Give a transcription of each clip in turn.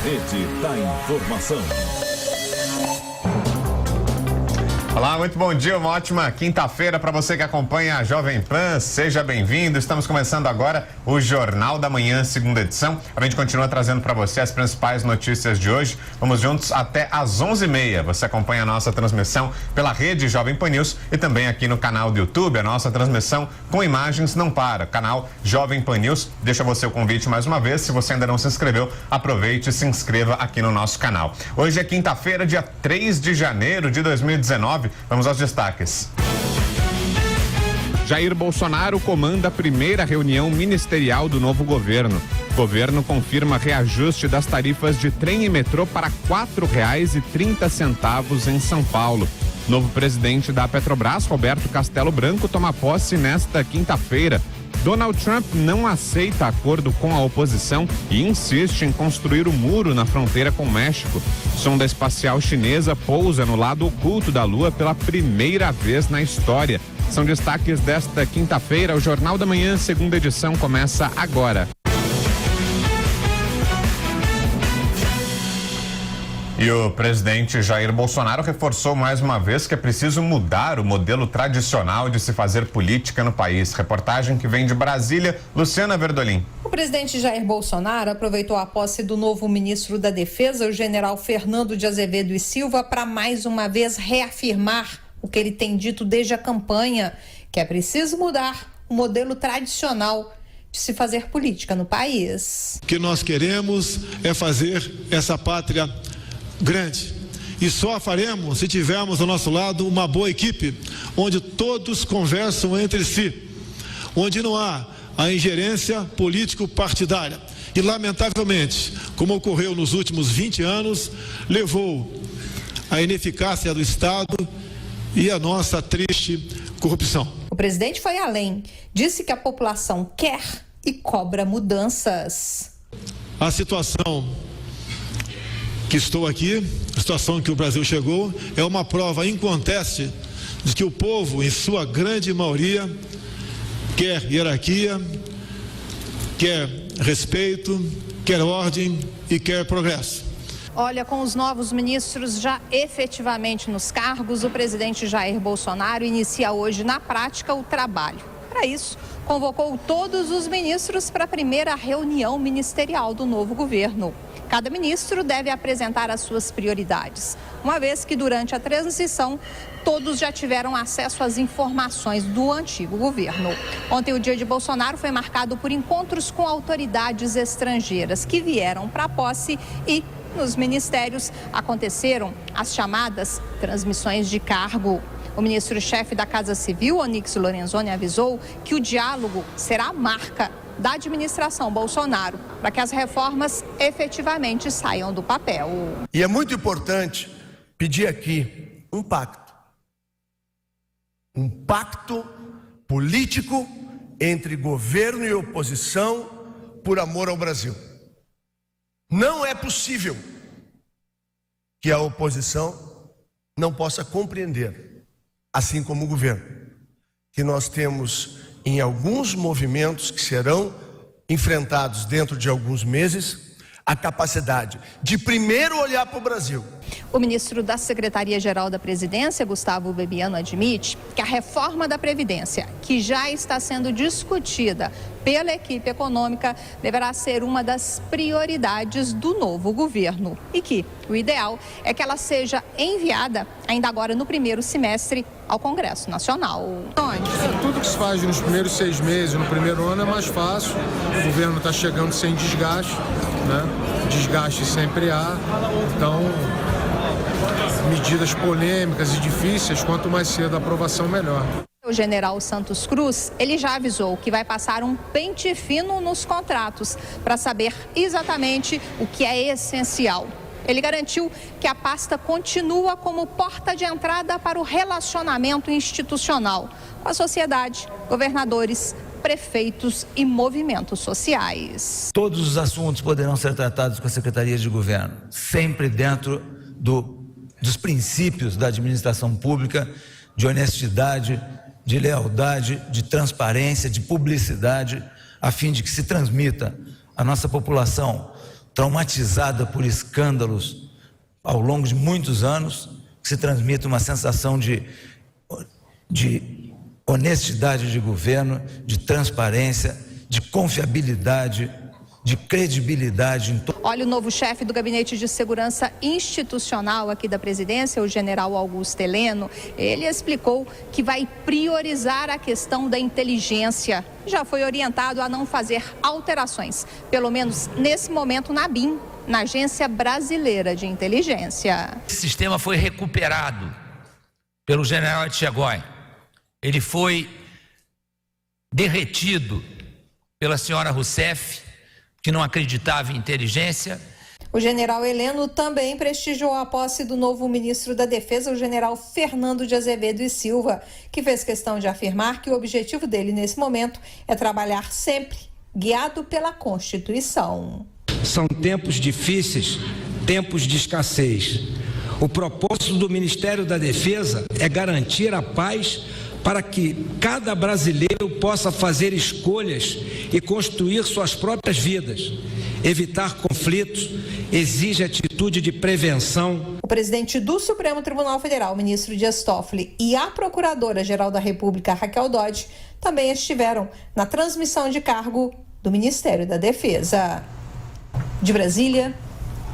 Rede da Informação. Olá, muito bom dia, uma ótima quinta-feira para você que acompanha a Jovem Pan, seja bem-vindo. Estamos começando agora o Jornal da Manhã, segunda edição. A gente continua trazendo para você as principais notícias de hoje. Vamos juntos até às 11h30. Você acompanha a nossa transmissão pela rede Jovem Pan News e também aqui no canal do YouTube. A nossa transmissão com imagens não para. Canal Jovem Pan News. Deixa você o convite mais uma vez. Se você ainda não se inscreveu, aproveite e se inscreva aqui no nosso canal. Hoje é quinta-feira, dia 3 de janeiro de 2019. Vamos aos destaques. Jair Bolsonaro comanda a primeira reunião ministerial do novo governo. O governo confirma reajuste das tarifas de trem e metrô para R$ 4,30 em São Paulo. Novo presidente da Petrobras, Roberto Castelo Branco, toma posse nesta quinta-feira. Donald Trump não aceita acordo com a oposição e insiste em construir o muro na fronteira com o México. Sonda espacial chinesa pousa no lado oculto da Lua pela primeira vez na história. São destaques desta quinta-feira. O Jornal da Manhã, segunda edição, começa agora. E o presidente Jair Bolsonaro reforçou mais uma vez que é preciso mudar o modelo tradicional de se fazer política no país. Reportagem que vem de Brasília, Luciana Verdolim. O presidente Jair Bolsonaro aproveitou a posse do novo ministro da Defesa, o general Fernando de Azevedo e Silva, para mais uma vez reafirmar o que ele tem dito desde a campanha, que é preciso mudar o modelo tradicional de se fazer política no país. O que nós queremos é fazer essa pátria grande, e só faremos se tivermos ao nosso lado uma boa equipe, onde todos conversam entre si, onde não há a ingerência político-partidária, e lamentavelmente, como ocorreu nos últimos 20 anos, levou à ineficácia do Estado e à nossa triste corrupção. O presidente foi além, disse que a população quer e cobra mudanças. A situação que estou aqui, a situação que o Brasil chegou, é uma prova inconteste de que o povo, em sua grande maioria, quer hierarquia, quer respeito, quer ordem e quer progresso. Olha, com os novos ministros já efetivamente nos cargos, o presidente Jair Bolsonaro inicia hoje na prática o trabalho. Para isso, convocou todos os ministros para a primeira reunião ministerial do novo governo. Cada ministro deve apresentar as suas prioridades, uma vez que durante a transição todos já tiveram acesso às informações do antigo governo. Ontem o dia de Bolsonaro foi marcado por encontros com autoridades estrangeiras que vieram para a posse e nos ministérios aconteceram as chamadas transmissões de cargo. O ministro-chefe da Casa Civil, Onyx Lorenzoni, avisou que o diálogo será a marca da administração Bolsonaro, para que as reformas efetivamente saiam do papel. E é muito importante pedir aqui um pacto político entre governo e oposição por amor ao Brasil. Não é possível que a oposição não possa compreender, assim como o governo, que nós temos em alguns movimentos que serão enfrentados dentro de alguns meses, a capacidade de primeiro olhar para o Brasil. O ministro da Secretaria-Geral da Presidência, Gustavo Bebiano, admite que a reforma da Previdência, que já está sendo discutida pela equipe econômica, deverá ser uma das prioridades do novo governo e que o ideal é que ela seja enviada ainda agora no primeiro semestre ao Congresso Nacional. Tudo que se faz nos primeiros 6 meses, no primeiro ano, é mais fácil. O governo está chegando sem desgaste, né? Desgaste sempre há. Então, medidas polêmicas e difíceis, quanto mais cedo a aprovação, melhor. O general Santos Cruz, ele já avisou que vai passar um pente fino nos contratos para saber exatamente o que é essencial. Ele garantiu que a pasta continua como porta de entrada para o relacionamento institucional com a sociedade, governadores, prefeitos e movimentos sociais. Todos os assuntos poderão ser tratados com a Secretaria de Governo, sempre dentro dos princípios da administração pública, de honestidade, de lealdade, de transparência, de publicidade, a fim de que se transmita à nossa população traumatizada por escândalos ao longo de muitos anos, que se transmite uma sensação de honestidade de governo, de transparência, de confiabilidade, de credibilidade. Olha, o novo chefe do Gabinete de Segurança Institucional aqui da presidência, o general Augusto Heleno, ele explicou que vai priorizar a questão da inteligência. Já foi orientado a não fazer alterações, pelo menos nesse momento na ABIN, na Agência Brasileira de Inteligência. Esse sistema foi recuperado pelo general Etchegói. Ele foi derretido pela senhora Rousseff, que não acreditava em inteligência. O general Heleno também prestigiou a posse do novo ministro da Defesa, o general Fernando de Azevedo e Silva, que fez questão de afirmar que o objetivo dele nesse momento é trabalhar sempre guiado pela Constituição. São tempos difíceis, tempos de escassez. O propósito do Ministério da Defesa é garantir a paz para que cada brasileiro possa fazer escolhas e construir suas próprias vidas. Evitar conflitos exige atitude de prevenção. O presidente do Supremo Tribunal Federal, ministro Dias Toffoli, e a Procuradora-Geral da República, Raquel Dodge, também estiveram na transmissão de cargo do Ministério da Defesa. De Brasília,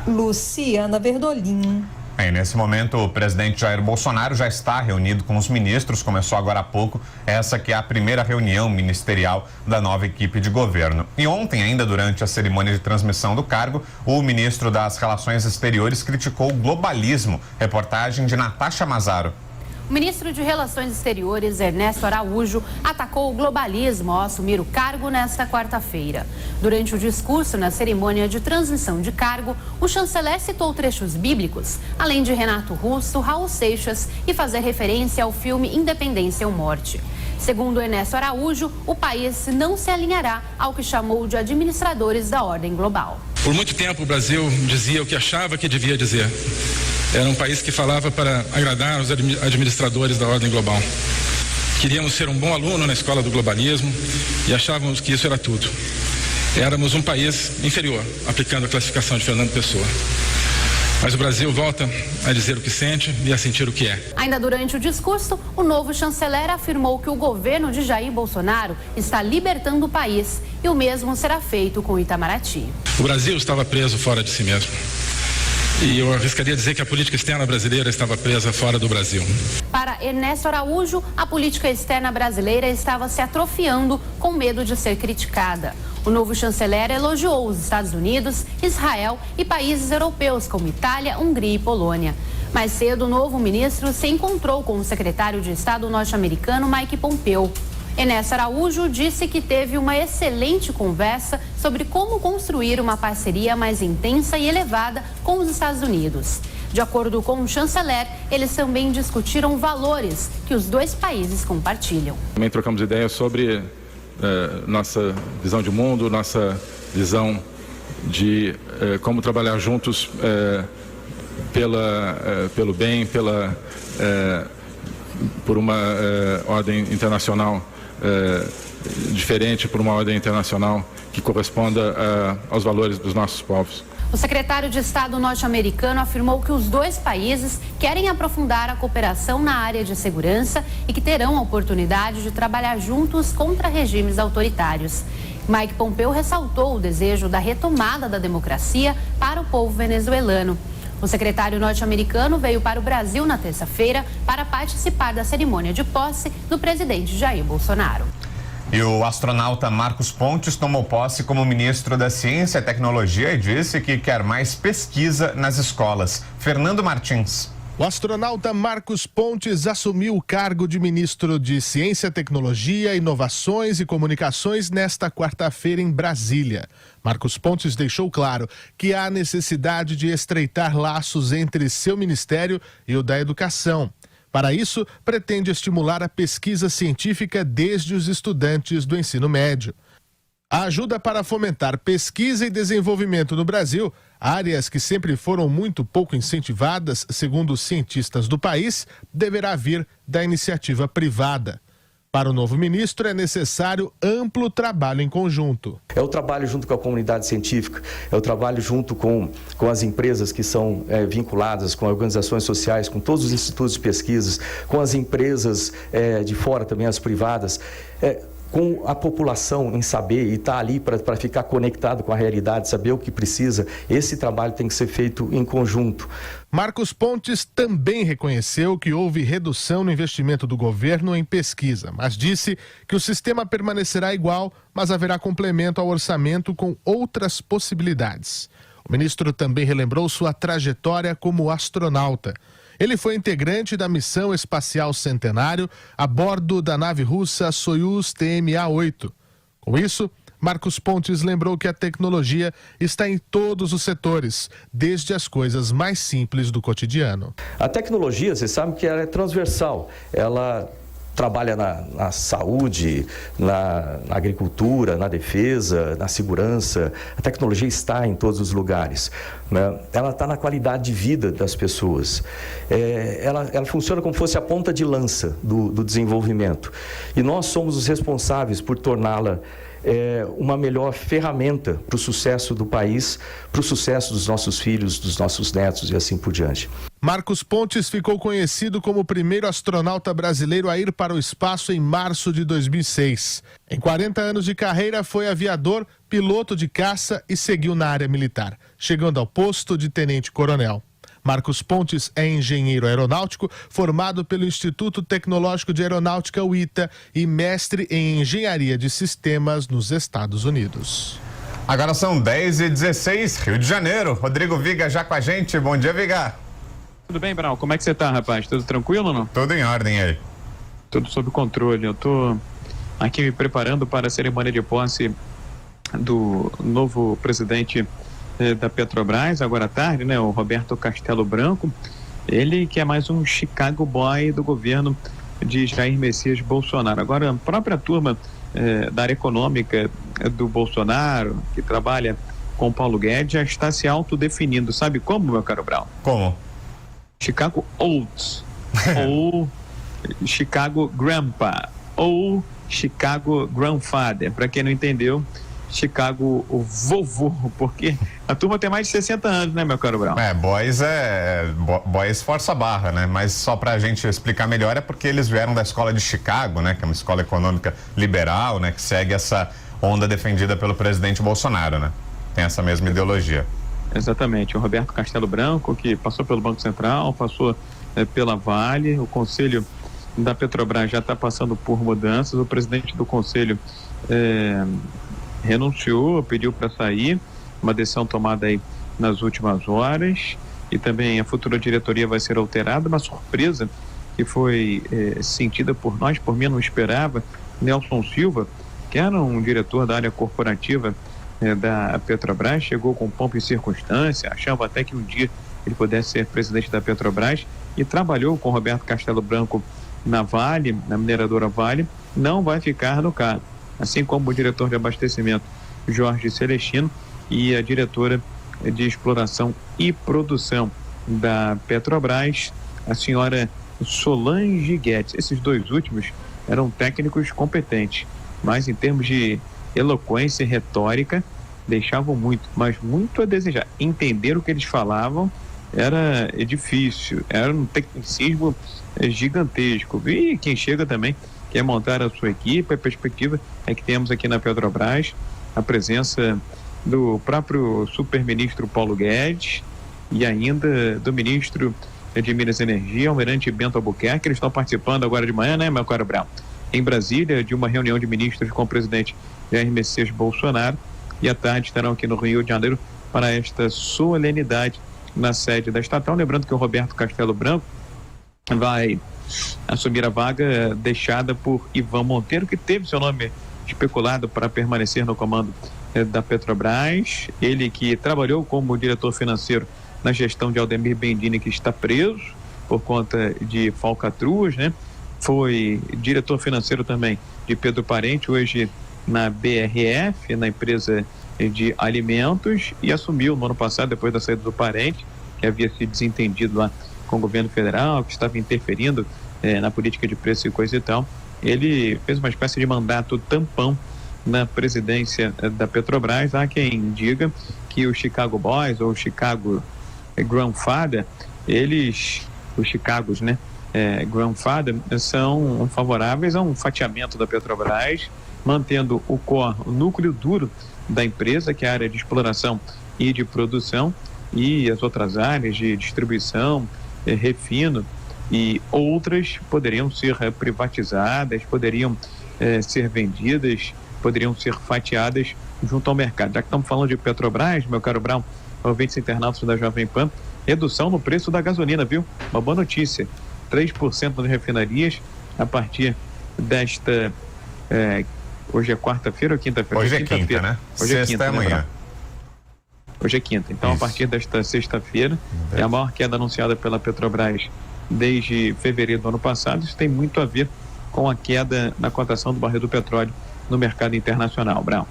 Luciana Verdolim. Nesse momento, o presidente Jair Bolsonaro já está reunido com os ministros, começou agora há pouco, essa que é a primeira reunião ministerial da nova equipe de governo. E ontem, ainda durante a cerimônia de transmissão do cargo, o ministro das Relações Exteriores criticou o globalismo. Reportagem de Natasha Mazaro. O ministro de Relações Exteriores, Ernesto Araújo, atacou o globalismo ao assumir o cargo nesta quarta-feira. Durante o discurso na cerimônia de transmissão de cargo, o chanceler citou trechos bíblicos, além de Renato Russo, Raul Seixas e fazer referência ao filme Independência ou Morte. Segundo Ernesto Araújo, o país não se alinhará ao que chamou de administradores da ordem global. Por muito tempo o Brasil dizia o que achava que devia dizer. Era um país que falava para agradar os administradores da ordem global. Queríamos ser um bom aluno na escola do globalismo e achávamos que isso era tudo. Éramos um país inferior, aplicando a classificação de Fernando Pessoa. Mas o Brasil volta a dizer o que sente e a sentir o que é. Ainda durante o discurso, o novo chanceler afirmou que o governo de Jair Bolsonaro está libertando o país e o mesmo será feito com Itamaraty. O Brasil estava preso fora de si mesmo. E eu arriscaria dizer que a política externa brasileira estava presa fora do Brasil. Para Ernesto Araújo, a política externa brasileira estava se atrofiando com medo de ser criticada. O novo chanceler elogiou os Estados Unidos, Israel e países europeus como Itália, Hungria e Polônia. Mais cedo, o novo ministro se encontrou com o secretário de Estado norte-americano Mike Pompeo. Ernesto Araújo disse que teve uma excelente conversa sobre como construir uma parceria mais intensa e elevada com os Estados Unidos. De acordo com o chanceler, eles também discutiram valores que os dois países compartilham. Também trocamos ideias sobre nossa visão de mundo, nossa visão de como trabalhar juntos pelo bem, por uma ordem internacional diferente, por uma ordem internacional que corresponda aos valores dos nossos povos. O secretário de Estado norte-americano afirmou que os dois países querem aprofundar a cooperação na área de segurança e que terão a oportunidade de trabalhar juntos contra regimes autoritários. Mike Pompeo ressaltou o desejo da retomada da democracia para o povo venezuelano. O secretário norte-americano veio para o Brasil na terça-feira para participar da cerimônia de posse do presidente Jair Bolsonaro. E o astronauta Marcos Pontes tomou posse como ministro da Ciência e Tecnologia e disse que quer mais pesquisa nas escolas. Fernando Martins. O astronauta Marcos Pontes assumiu o cargo de ministro de Ciência, Tecnologia, Inovações e Comunicações nesta quarta-feira em Brasília. Marcos Pontes deixou claro que há necessidade de estreitar laços entre seu ministério e o da Educação. Para isso, pretende estimular a pesquisa científica desde os estudantes do ensino médio. A ajuda para fomentar pesquisa e desenvolvimento no Brasil, áreas que sempre foram muito pouco incentivadas, segundo os cientistas do país, deverá vir da iniciativa privada. Para o novo ministro, é necessário amplo trabalho em conjunto. É o trabalho junto com a comunidade científica, é o trabalho junto com as empresas que são vinculadas, com organizações sociais, com todos os institutos de pesquisas, com as empresas de fora também, as privadas, com a população em saber e estar ali para ficar conectado com a realidade, saber o que precisa. Esse trabalho tem que ser feito em conjunto. Marcos Pontes também reconheceu que houve redução no investimento do governo em pesquisa, mas disse que o sistema permanecerá igual, mas haverá complemento ao orçamento com outras possibilidades. O ministro também relembrou sua trajetória como astronauta. Ele foi integrante da missão espacial Centenário a bordo da nave russa Soyuz TMA-8. Com isso, Marcos Pontes lembrou que a tecnologia está em todos os setores, desde as coisas mais simples do cotidiano. A tecnologia, você sabe que ela é transversal, ela trabalha na saúde, na agricultura, na defesa, na segurança. A tecnologia está em todos os lugares, né? Ela está na qualidade de vida das pessoas. Ela funciona como se fosse a ponta de lança do desenvolvimento. E nós somos os responsáveis por torná-la uma melhor ferramenta para o sucesso do país, para o sucesso dos nossos filhos, dos nossos netos e assim por diante. Marcos Pontes ficou conhecido como o primeiro astronauta brasileiro a ir para o espaço em março de 2006. Em 40 anos de carreira, foi aviador, piloto de caça e seguiu na área militar, chegando ao posto de tenente-coronel. Marcos Pontes é engenheiro aeronáutico, formado pelo Instituto Tecnológico de Aeronáutica, o ITA, e mestre em engenharia de sistemas nos Estados Unidos. Agora são 10h16, Rio de Janeiro. Rodrigo Viga já com a gente. Bom dia, Viga. Tudo bem, Brau? Como é que você tá, rapaz? Tudo tranquilo ou não? Tudo em ordem aí. Tudo sob controle. Eu tô aqui me preparando para a cerimônia de posse do novo presidente da Petrobras, agora à tarde, né? O Roberto Castelo Branco. Ele que é mais um Chicago Boy do governo de Jair Messias Bolsonaro. Agora, a própria turma da área econômica do Bolsonaro, que trabalha com Paulo Guedes, já está se autodefinindo. Sabe como, meu caro Brau? Como? Chicago Olds, ou Chicago Grandpa, ou Chicago Grandfather. Para quem não entendeu, Chicago o vovô, porque a turma tem mais de 60 anos, né, meu caro Brau? Boys força a barra, né? Mas só pra gente explicar melhor, é porque eles vieram da escola de Chicago, né? Que é uma escola econômica liberal, né? Que segue essa onda defendida pelo presidente Bolsonaro, né? Tem essa mesma ideologia. Exatamente, o Roberto Castelo Branco, que passou pelo Banco Central, passou pela Vale, o Conselho da Petrobras já está passando por mudanças, o presidente do Conselho renunciou, pediu para sair, uma decisão tomada aí nas últimas horas, e também a futura diretoria vai ser alterada, uma surpresa que foi sentida por nós, por mim não esperava. Nelson Silva, que era um diretor da área corporativa da Petrobras, chegou com pompa e circunstância, achava até que um dia ele pudesse ser presidente da Petrobras, e trabalhou com Roberto Castelo Branco na Vale, na mineradora Vale, não vai ficar no cargo, assim como o diretor de abastecimento Jorge Celestino e a diretora de exploração e produção da Petrobras, a senhora Solange Guedes. Esses dois últimos eram técnicos competentes, mas em termos de eloquência e retórica deixavam muito, mas muito a desejar. Entender o que eles falavam era difícil, era um tecnicismo gigantesco. E quem chega também quer montar a sua equipe. A perspectiva é que temos aqui na Petrobras a presença do próprio superministro Paulo Guedes e ainda do ministro de Minas e Energia, Almirante Bento Albuquerque. Eles estão participando agora de manhã, né, meu caro Brau, em Brasília, de uma reunião de ministros com o presidente Jair Messias Bolsonaro, e à tarde estarão aqui no Rio de Janeiro para esta solenidade na sede da estatal. Lembrando que o Roberto Castelo Branco vai assumir a vaga deixada por Ivan Monteiro, que teve seu nome especulado para permanecer no comando da Petrobras. Ele que trabalhou como diretor financeiro na gestão de Aldemir Bendini, que está preso por conta de falcatruas, né? Foi diretor financeiro também de Pedro Parente, hoje na BRF, na empresa de alimentos, e assumiu no ano passado, depois da saída do Parente, que havia se desentendido lá com o governo federal, que estava interferindo na política de preço e coisa e tal. ele fez uma espécie de mandato tampão na presidência da Petrobras. Há quem diga que os Chicago Boys ou Chicago Grandfather, os Chicagos, né, Grandfather, são favoráveis a um fatiamento da Petrobras, mantendo o core, o núcleo duro da empresa, que é a área de exploração e de produção, e as outras áreas de distribuição, refino e outras poderiam ser privatizadas, poderiam ser vendidas, poderiam ser fatiadas junto ao mercado. Já que estamos falando de Petrobras, meu caro Brown, ouvintes internautas da Jovem Pan, redução no preço da gasolina, viu? Uma boa notícia, 3% nas refinarias a partir desta... hoje é quarta-feira ou quinta-feira? Hoje é quinta, né? Hoje é Sexta quinta, é amanhã. Né? Hoje é quinta. Então, Isso. A partir desta sexta-feira, é a maior queda anunciada pela Petrobras desde fevereiro do ano passado. Isso tem muito a ver com a queda na cotação do barril do petróleo no mercado internacional, Brown.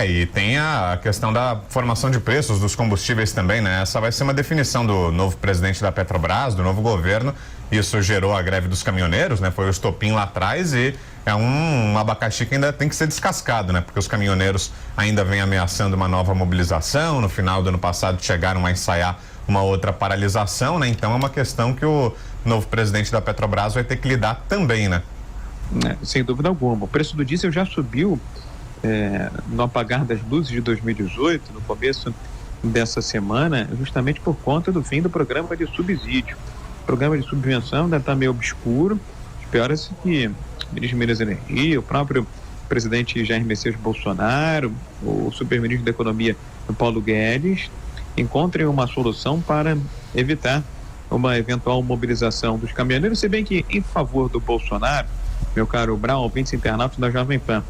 E tem a questão da formação de preços dos combustíveis também, né? Essa vai ser uma definição do novo presidente da Petrobras, do novo governo. Isso gerou a greve dos caminhoneiros, né? Foi o estopim lá atrás e é um abacaxi que ainda tem que ser descascado, né? Porque os caminhoneiros ainda vêm ameaçando uma nova mobilização. No final do ano passado chegaram a ensaiar uma outra paralisação, né? Então é uma questão que o novo presidente da Petrobras vai ter que lidar também, né? Sem dúvida alguma. O preço do diesel já subiu no apagar das luzes de 2018, no começo dessa semana, justamente por conta do fim do programa de subsídio. O programa de subvenção ainda está meio obscuro. Espera-se que o ministro de Minas e Energia, o próprio presidente Jair Messias Bolsonaro, o superministro da Economia Paulo Guedes, encontrem uma solução para evitar uma eventual mobilização dos caminhoneiros, se bem que em favor do Bolsonaro, meu caro Brown, ouvintes internautas da Jovem Pan,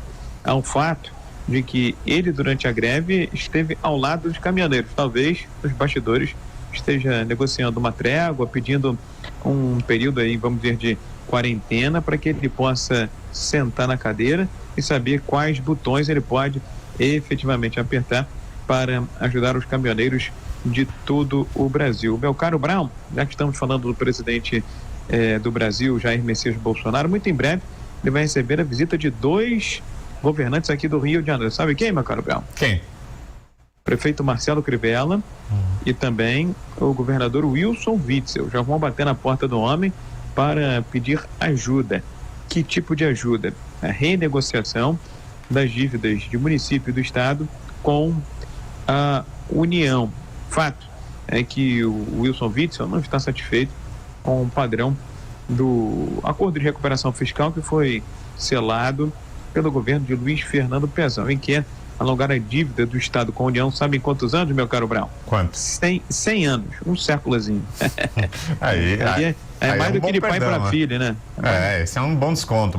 há um fato de que ele, durante a greve, esteve ao lado dos caminhoneiros. Talvez nos bastidores esteja negociando uma trégua, pedindo um período aí, vamos dizer, de quarentena, para que ele possa sentar na cadeira e saber quais botões ele pode efetivamente apertar para ajudar os caminhoneiros de todo o Brasil. Meu caro Brown, já que estamos falando do presidente do Brasil, Jair Messias Bolsonaro, muito em breve ele vai receber a visita de 2 governantes aqui do Rio de Janeiro. Sabe quem, meu caro Brown? Quem? Prefeito Marcelo Crivella e também o governador Wilson Witzel. Já vão bater na porta do homem para pedir ajuda. Que tipo de ajuda? A renegociação das dívidas de município e do estado com a União. Fato é que o Wilson Witzel não está satisfeito com o padrão do acordo de recuperação fiscal que foi selado pelo governo de Luiz Fernando Pezão, em que alongar a dívida do estado com a União, sabe em quantos anos, meu caro Brown? Quantos? 100 anos, um séculozinho. aí mais do que de pai perdão, para filho, né? Esse é um bom desconto,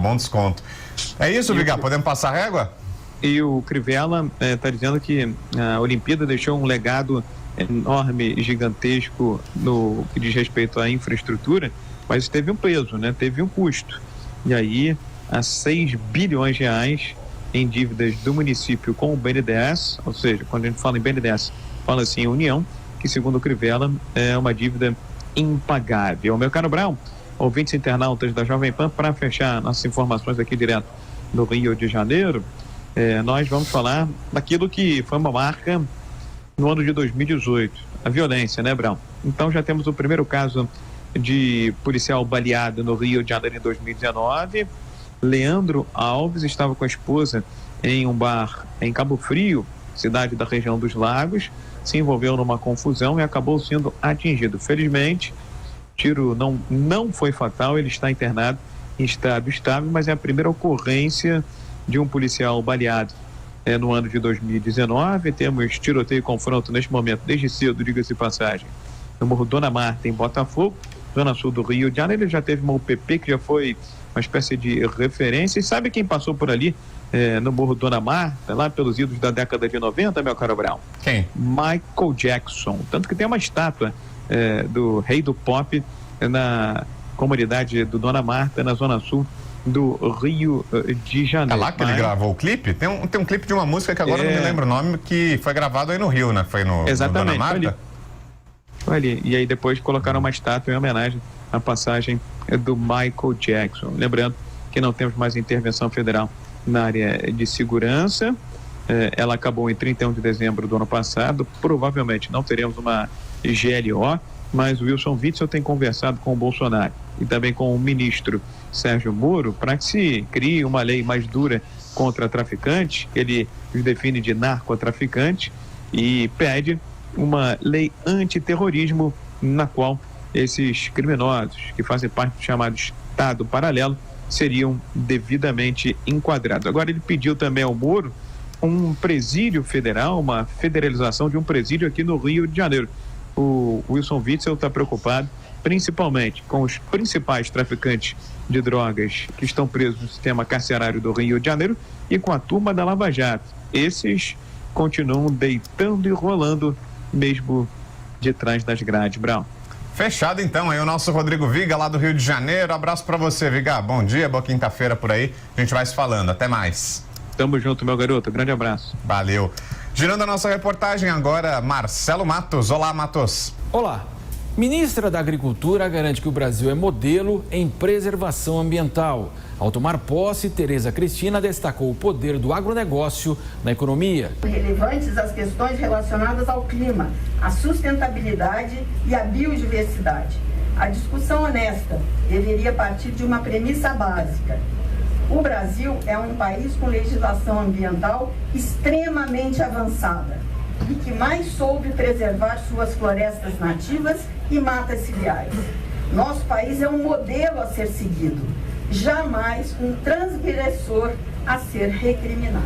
É isso, Vigar, podemos passar a régua? E o Crivella está dizendo que a Olimpíada deixou um legado enorme, gigantesco no que diz respeito à infraestrutura, mas teve um peso, né? Teve um custo. E aí, há 6 bilhões de reais em dívidas do município com o BNDES, ou seja, quando a gente fala em BNDES, fala assim, União, que segundo o Crivella é uma dívida impagável. Meu caro Brown, ouvintes internautas da Jovem Pan, para fechar nossas informações aqui direto do Rio de Janeiro, nós vamos falar daquilo que foi uma marca no ano de 2018, a violência, né, Brown? Então já temos o primeiro caso de policial baleado no Rio de Janeiro em 2019. Leandro Alves estava com a esposa em um bar em Cabo Frio, cidade da região dos Lagos, se envolveu numa confusão e acabou sendo atingido. Felizmente, o tiro não foi fatal, ele está internado em estado estável, mas é a primeira ocorrência de um policial baleado no ano de 2019. Temos tiroteio e confronto neste momento, desde cedo, diga-se de passagem, no Morro Dona Marta, em Botafogo, zona sul do Rio de Janeiro. Ele já teve uma UPP que já foi uma espécie de referência. E sabe quem passou por ali no Morro Dona Marta, lá pelos idos da década de 90, meu caro Brown? Quem? Michael Jackson. Tanto que tem uma estátua do rei do pop na comunidade do Dona Marta, na zona sul do Rio de Janeiro. É lá que ele gravou o clipe? Tem um clipe de uma música que agora eu não me lembro o nome, que foi gravado aí no Rio, né? Foi no Dona Marta? Foi ali. E aí depois colocaram uma estátua em homenagem à passagem do Michael Jackson. Lembrando que não temos mais intervenção federal na área de segurança. Ela acabou em 31 de dezembro do ano passado. Provavelmente não teremos uma GLO, mas o Wilson Witzel tem conversado com o Bolsonaro e também com o ministro Sérgio Moro para que se crie uma lei mais dura contra traficantes. Ele os define de narcotraficantes e pede uma lei antiterrorismo na qual esses criminosos que fazem parte do chamado Estado Paralelo seriam devidamente enquadrados. Agora, ele pediu também ao Moro um presídio federal, uma federalização de um presídio aqui no Rio de Janeiro. O Wilson Witzel está preocupado principalmente com os principais traficantes de drogas que estão presos no sistema carcerário do Rio de Janeiro e com a turma da Lava Jato. Esses continuam deitando e rolando mesmo de trás das grades, Brown. Fechado então, aí o nosso Rodrigo Viga lá do Rio de Janeiro. Abraço pra você, Viga. Bom dia, boa quinta-feira por aí. A gente vai se falando. Até mais. Tamo junto, meu garoto. Grande abraço. Valeu. Girando a nossa reportagem agora, Marcelo Matos. Olá, Matos. Olá. Ministra da Agricultura garante que o Brasil é modelo em preservação ambiental. Ao tomar posse, Tereza Cristina destacou o poder do agronegócio na economia. Relevantes as questões relacionadas ao clima, à sustentabilidade e à biodiversidade. A discussão honesta deveria partir de uma premissa básica. O Brasil é um país com legislação ambiental extremamente avançada e que mais soube preservar suas florestas nativas e matas ciliares. Nosso país é um modelo a ser seguido, jamais um transgressor a ser recriminado.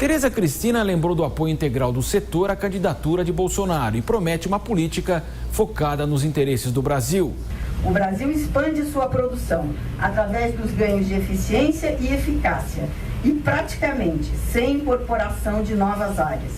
Tereza Cristina lembrou do apoio integral do setor à candidatura de Bolsonaro e promete uma política focada nos interesses do Brasil. O Brasil expande sua produção através dos ganhos de eficiência e eficácia e praticamente sem incorporação de novas áreas.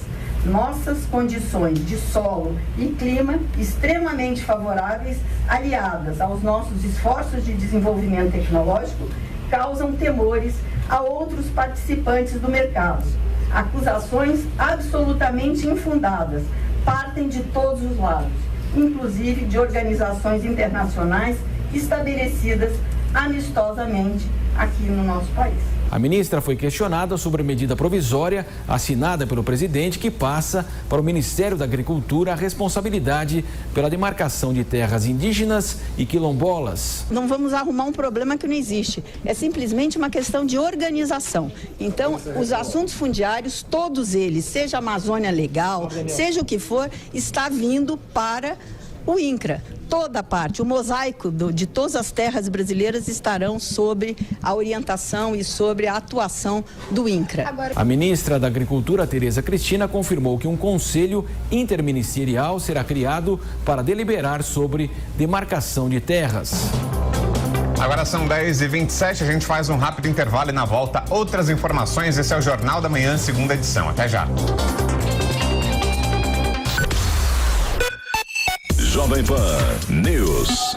Nossas condições de solo e clima extremamente favoráveis, aliadas aos nossos esforços de desenvolvimento tecnológico, causam temores a outros participantes do mercado. Acusações absolutamente infundadas partem de todos os lados, inclusive de organizações internacionais estabelecidas amistosamente aqui no nosso país. A ministra foi questionada sobre a medida provisória assinada pelo presidente que passa para o Ministério da Agricultura a responsabilidade pela demarcação de terras indígenas e quilombolas. Não vamos arrumar um problema que não existe. É simplesmente uma questão de organização. Então, os assuntos fundiários, todos eles, seja Amazônia Legal, seja o que for, está vindo para o INCRA. Toda a parte, o mosaico de todas as terras brasileiras estarão sob a orientação e sobre a atuação do INCRA. A ministra da Agricultura, Tereza Cristina, confirmou que um conselho interministerial será criado para deliberar sobre demarcação de terras. Agora são 10h27, a gente faz um rápido intervalo e na volta outras informações. Esse é o Jornal da Manhã, segunda edição. Até já. Jovem Pan News.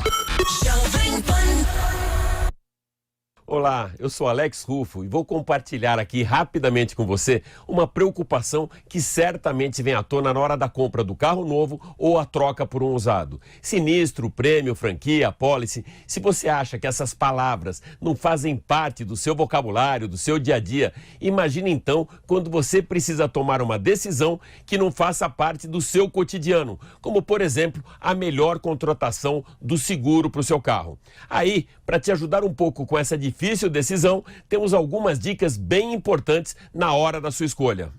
Olá, eu sou Alex Rufo e vou compartilhar aqui rapidamente com você uma preocupação que certamente vem à tona na hora da compra do carro novo ou a troca por um usado. Sinistro, prêmio, franquia, apólice. Se você acha que essas palavras não fazem parte do seu vocabulário, do seu dia a dia, imagine então quando você precisa tomar uma decisão que não faça parte do seu cotidiano, como por exemplo a melhor contratação do seguro para o seu carro. Aí, para te ajudar um pouco com essa difícil decisão, temos algumas dicas bem importantes na hora da sua escolha.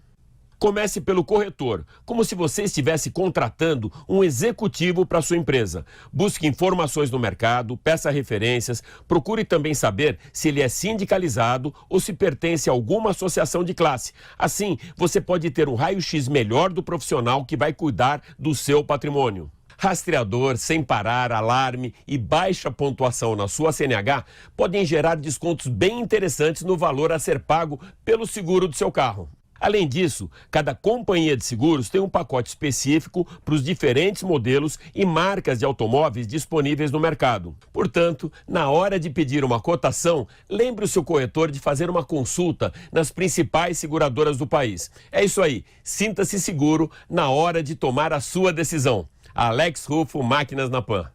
Comece pelo corretor, como se você estivesse contratando um executivo para sua empresa. Busque informações no mercado, peça referências, procure também saber se ele é sindicalizado ou se pertence a alguma associação de classe. Assim, você pode ter um raio-x melhor do profissional que vai cuidar do seu patrimônio. Rastreador, sem parar, alarme e baixa pontuação na sua CNH podem gerar descontos bem interessantes no valor a ser pago pelo seguro do seu carro. Além disso, cada companhia de seguros tem um pacote específico para os diferentes modelos e marcas de automóveis disponíveis no mercado. Portanto, na hora de pedir uma cotação, lembre o seu corretor de fazer uma consulta nas principais seguradoras do país. É isso aí, sinta-se seguro na hora de tomar a sua decisão. Alex Rufo, Máquinas na Pan.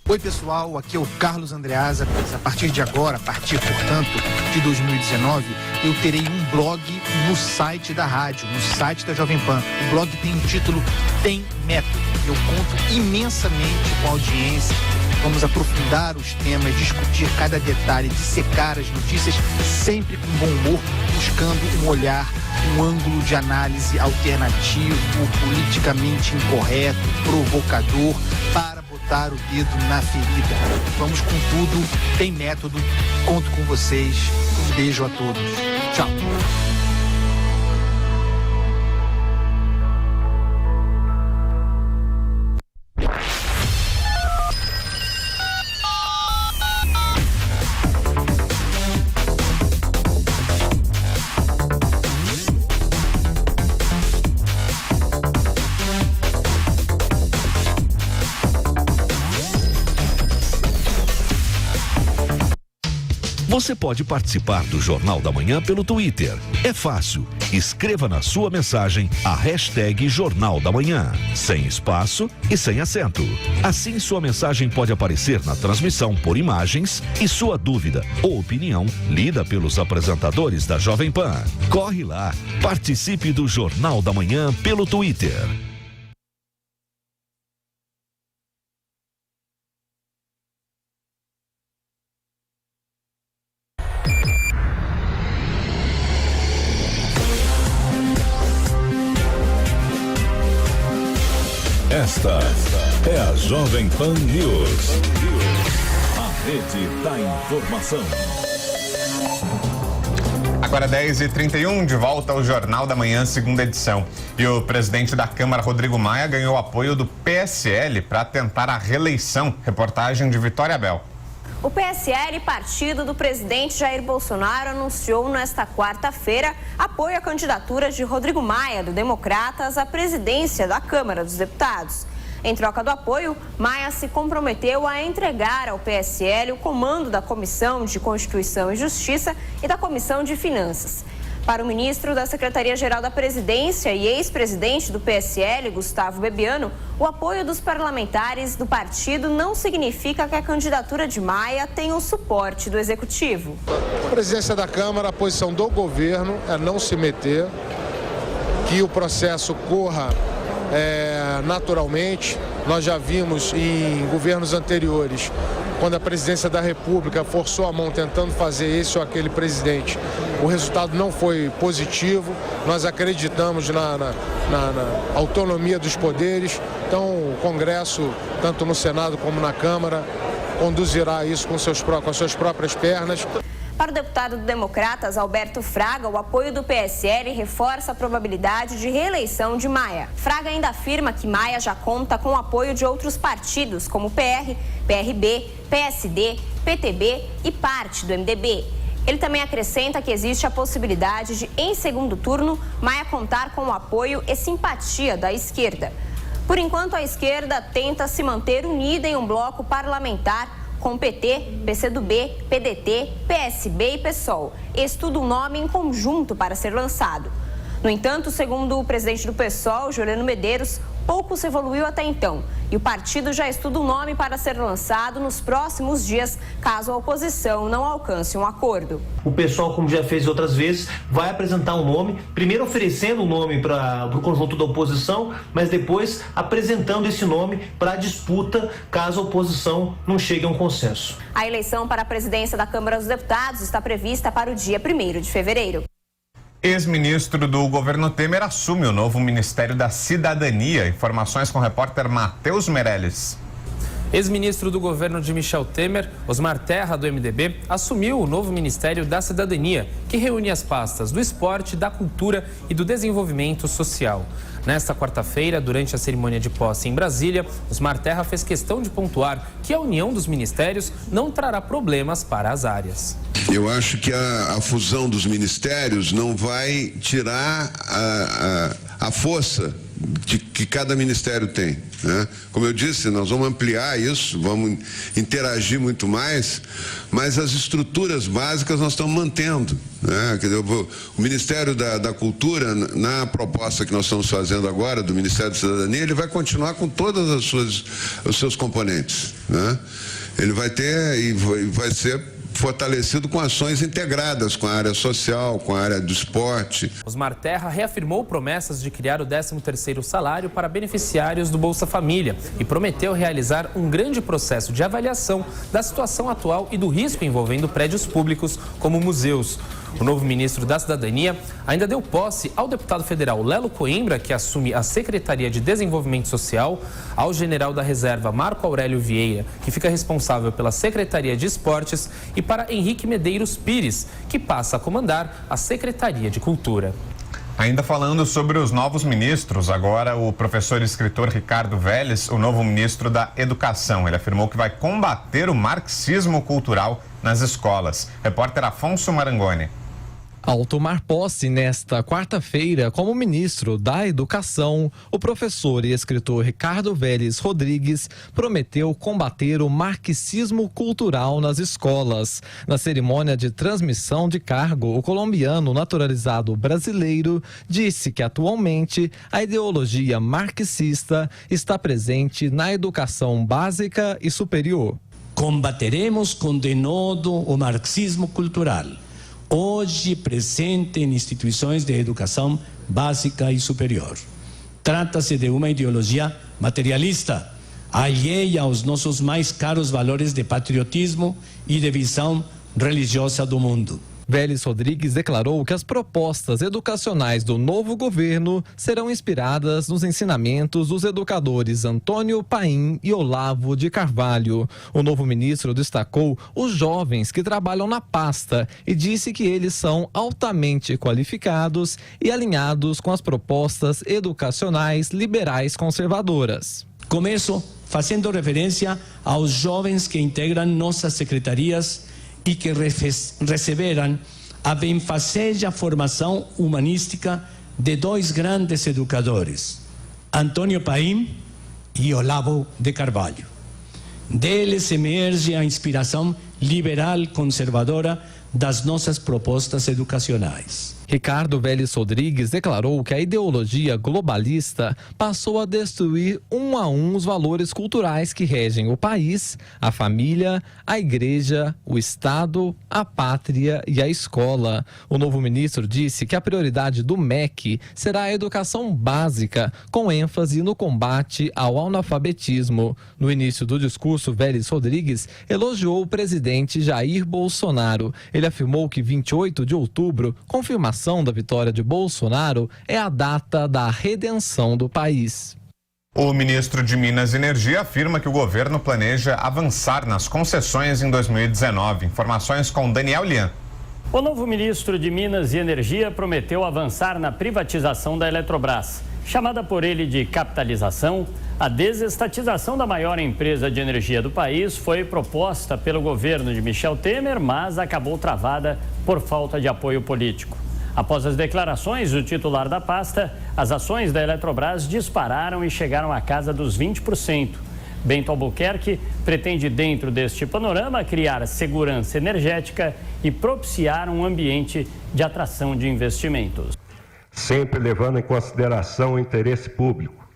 Oi pessoal, aqui é o Carlos Andreasa. A partir de agora, portanto, de 2019, eu terei um blog no site da rádio, no site da Jovem Pan. O blog tem o título Tem Método. Eu conto imensamente com a audiência. Vamos aprofundar os temas, discutir cada detalhe, dissecar as notícias, sempre com bom humor, buscando um olhar, um ângulo de análise alternativo, politicamente incorreto, provocador, para botar o dedo na ferida. Vamos com tudo, tem método, conto com vocês. Um beijo a todos. Tchau. Você pode participar do Jornal da Manhã pelo Twitter. É fácil. Escreva na sua mensagem a hashtag Jornal da Manhã, sem espaço e sem acento. Assim, sua mensagem pode aparecer na transmissão por imagens e sua dúvida ou opinião lida pelos apresentadores da Jovem Pan. Corre lá, participe do Jornal da Manhã pelo Twitter. Esta é a Jovem Pan News. A rede da informação. Agora 10h31, de volta ao Jornal da Manhã, segunda edição. E o presidente da Câmara, Rodrigo Maia, ganhou apoio do PSL para tentar a reeleição. Reportagem de Vitória Bel. O PSL, partido do presidente Jair Bolsonaro, anunciou nesta quarta-feira apoio à candidatura de Rodrigo Maia, do Democratas, à presidência da Câmara dos Deputados. Em troca do apoio, Maia se comprometeu a entregar ao PSL o comando da Comissão de Constituição e Justiça e da Comissão de Finanças. Para o ministro da Secretaria-Geral da Presidência e ex-presidente do PSL, Gustavo Bebiano, o apoio dos parlamentares do partido não significa que a candidatura de Maia tenha o suporte do Executivo. A presidência da Câmara, a posição do governo é não se meter, que o processo corra naturalmente. Nós já vimos em governos anteriores, quando a presidência da República forçou a mão tentando fazer esse ou aquele presidente, o resultado não foi positivo. Nós acreditamos na autonomia dos poderes, então o Congresso, tanto no Senado como na Câmara, conduzirá isso com as suas próprias pernas. Para o deputado do Democratas, Alberto Fraga, o apoio do PSL reforça a probabilidade de reeleição de Maia. Fraga ainda afirma que Maia já conta com o apoio de outros partidos, como PR, PRB, PSD, PTB e parte do MDB. Ele também acrescenta que existe a possibilidade de, em segundo turno, Maia contar com o apoio e simpatia da esquerda. Por enquanto, a esquerda tenta se manter unida em um bloco parlamentar com PT, PCdoB, PDT, PSB e PSOL. Estuda um nome em conjunto para ser lançado. No entanto, segundo o presidente do PSOL, Juliano Medeiros, pouco se evoluiu até então e o partido já estuda um nome para ser lançado nos próximos dias, caso a oposição não alcance um acordo. O pessoal, como já fez outras vezes, vai apresentar um nome, primeiro oferecendo um nome para o conjunto da oposição, mas depois apresentando esse nome para a disputa, caso a oposição não chegue a um consenso. A eleição para a presidência da Câmara dos Deputados está prevista para o dia 1º de fevereiro. Ex-ministro do governo Temer assume o novo Ministério da Cidadania. Informações com o repórter Matheus Meirelles. Ex-ministro do governo de Michel Temer, Osmar Terra, do MDB, assumiu o novo Ministério da Cidadania, que reúne as pastas do esporte, da cultura e do desenvolvimento social. Nesta quarta-feira, durante a cerimônia de posse em Brasília, Osmar Terra fez questão de pontuar que a união dos ministérios não trará problemas para as áreas. Eu acho que a fusão dos ministérios não vai tirar a força que cada ministério tem, né? Como eu disse, nós vamos ampliar isso, vamos interagir muito mais, mas as estruturas básicas nós estamos mantendo, né? Quer dizer, o Ministério da Cultura, na proposta que nós estamos fazendo agora, do Ministério da Cidadania, ele vai continuar com todas os seus componentes, né? Ele vai ter e vai ser fortalecido com ações integradas com a área social, com a área do esporte. Osmar Terra reafirmou promessas de criar o 13º salário para beneficiários do Bolsa Família e prometeu realizar um grande processo de avaliação da situação atual e do risco envolvendo prédios públicos como museus. O novo ministro da Cidadania ainda deu posse ao deputado federal Lelo Coimbra, que assume a Secretaria de Desenvolvimento Social, ao general da Reserva Marco Aurélio Vieira, que fica responsável pela Secretaria de Esportes, e para Henrique Medeiros Pires, que passa a comandar a Secretaria de Cultura. Ainda falando sobre os novos ministros, agora o professor e escritor Ricardo Vélez, o novo ministro da Educação. Ele afirmou que vai combater o marxismo cultural nas escolas. Repórter Afonso Marangoni. Ao tomar posse nesta quarta-feira como ministro da Educação, o professor e escritor Ricardo Vélez Rodrigues prometeu combater o marxismo cultural nas escolas. Na cerimônia de transmissão de cargo, o colombiano naturalizado brasileiro disse que atualmente a ideologia marxista está presente na educação básica e superior. Combateremos com denodo o marxismo cultural, hoje presente em instituições de educação básica e superior. Trata-se de uma ideologia materialista, alheia aos nossos mais caros valores de patriotismo e de visão religiosa do mundo. Vélez Rodrigues declarou que as propostas educacionais do novo governo serão inspiradas nos ensinamentos dos educadores Antônio Paim e Olavo de Carvalho. O novo ministro destacou os jovens que trabalham na pasta e disse que eles são altamente qualificados e alinhados com as propostas educacionais liberais conservadoras. Começo fazendo referência aos jovens que integram nossas secretarias e que receberam a benfazeja formação humanística de dois grandes educadores, Antônio Paim e Olavo de Carvalho. Deles emerge a inspiração liberal conservadora das nossas propostas educacionais. Ricardo Vélez Rodrigues declarou que a ideologia globalista passou a destruir um a um os valores culturais que regem o país, a família, a igreja, o Estado, a pátria e a escola. O novo ministro disse que a prioridade do MEC será a educação básica, com ênfase no combate ao analfabetismo. No início do discurso, Vélez Rodrigues elogiou o presidente Jair Bolsonaro. Ele afirmou que 28 de outubro, confirmação da vitória de Bolsonaro, é a data da redenção do país. O ministro de Minas e Energia afirma que o governo planeja avançar nas concessões em 2019. Informações com Daniel Lian. O novo ministro de Minas e Energia prometeu avançar na privatização da Eletrobras. Chamada por ele de capitalização, a desestatização da maior empresa de energia do país foi proposta pelo governo de Michel Temer, mas acabou travada por falta de apoio político. Após as declarações do titular da pasta, as ações da Eletrobras dispararam e chegaram à casa dos 20%. Bento Albuquerque pretende, dentro deste panorama, criar segurança energética e propiciar um ambiente de atração de investimentos. Sempre levando em consideração o interesse público,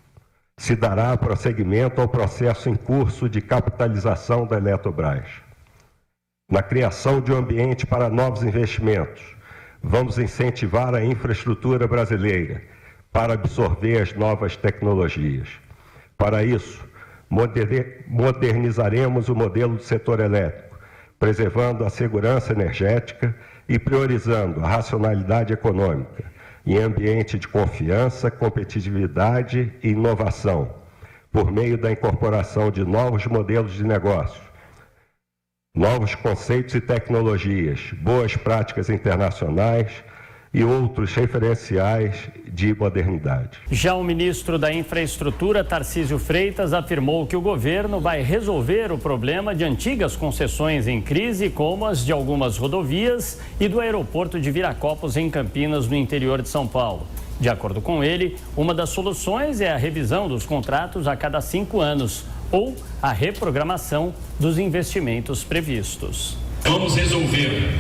se dará prosseguimento ao processo em curso de capitalização da Eletrobras. Na criação de um ambiente para novos investimentos, vamos incentivar a infraestrutura brasileira para absorver as novas tecnologias. Para isso, modernizaremos o modelo do setor elétrico, preservando a segurança energética e priorizando a racionalidade econômica em ambiente de confiança, competitividade e inovação, por meio da incorporação de novos modelos de negócio, novos conceitos e tecnologias, boas práticas internacionais e outros referenciais de modernidade. Já o ministro da Infraestrutura, Tarcísio Freitas, afirmou que o governo vai resolver o problema de antigas concessões em crise, como as de algumas rodovias e do aeroporto de Viracopos, em Campinas, no interior de São Paulo. De acordo com ele, uma das soluções é a revisão dos contratos a cada 5 anos ou a reprogramação dos investimentos previstos. Vamos resolver,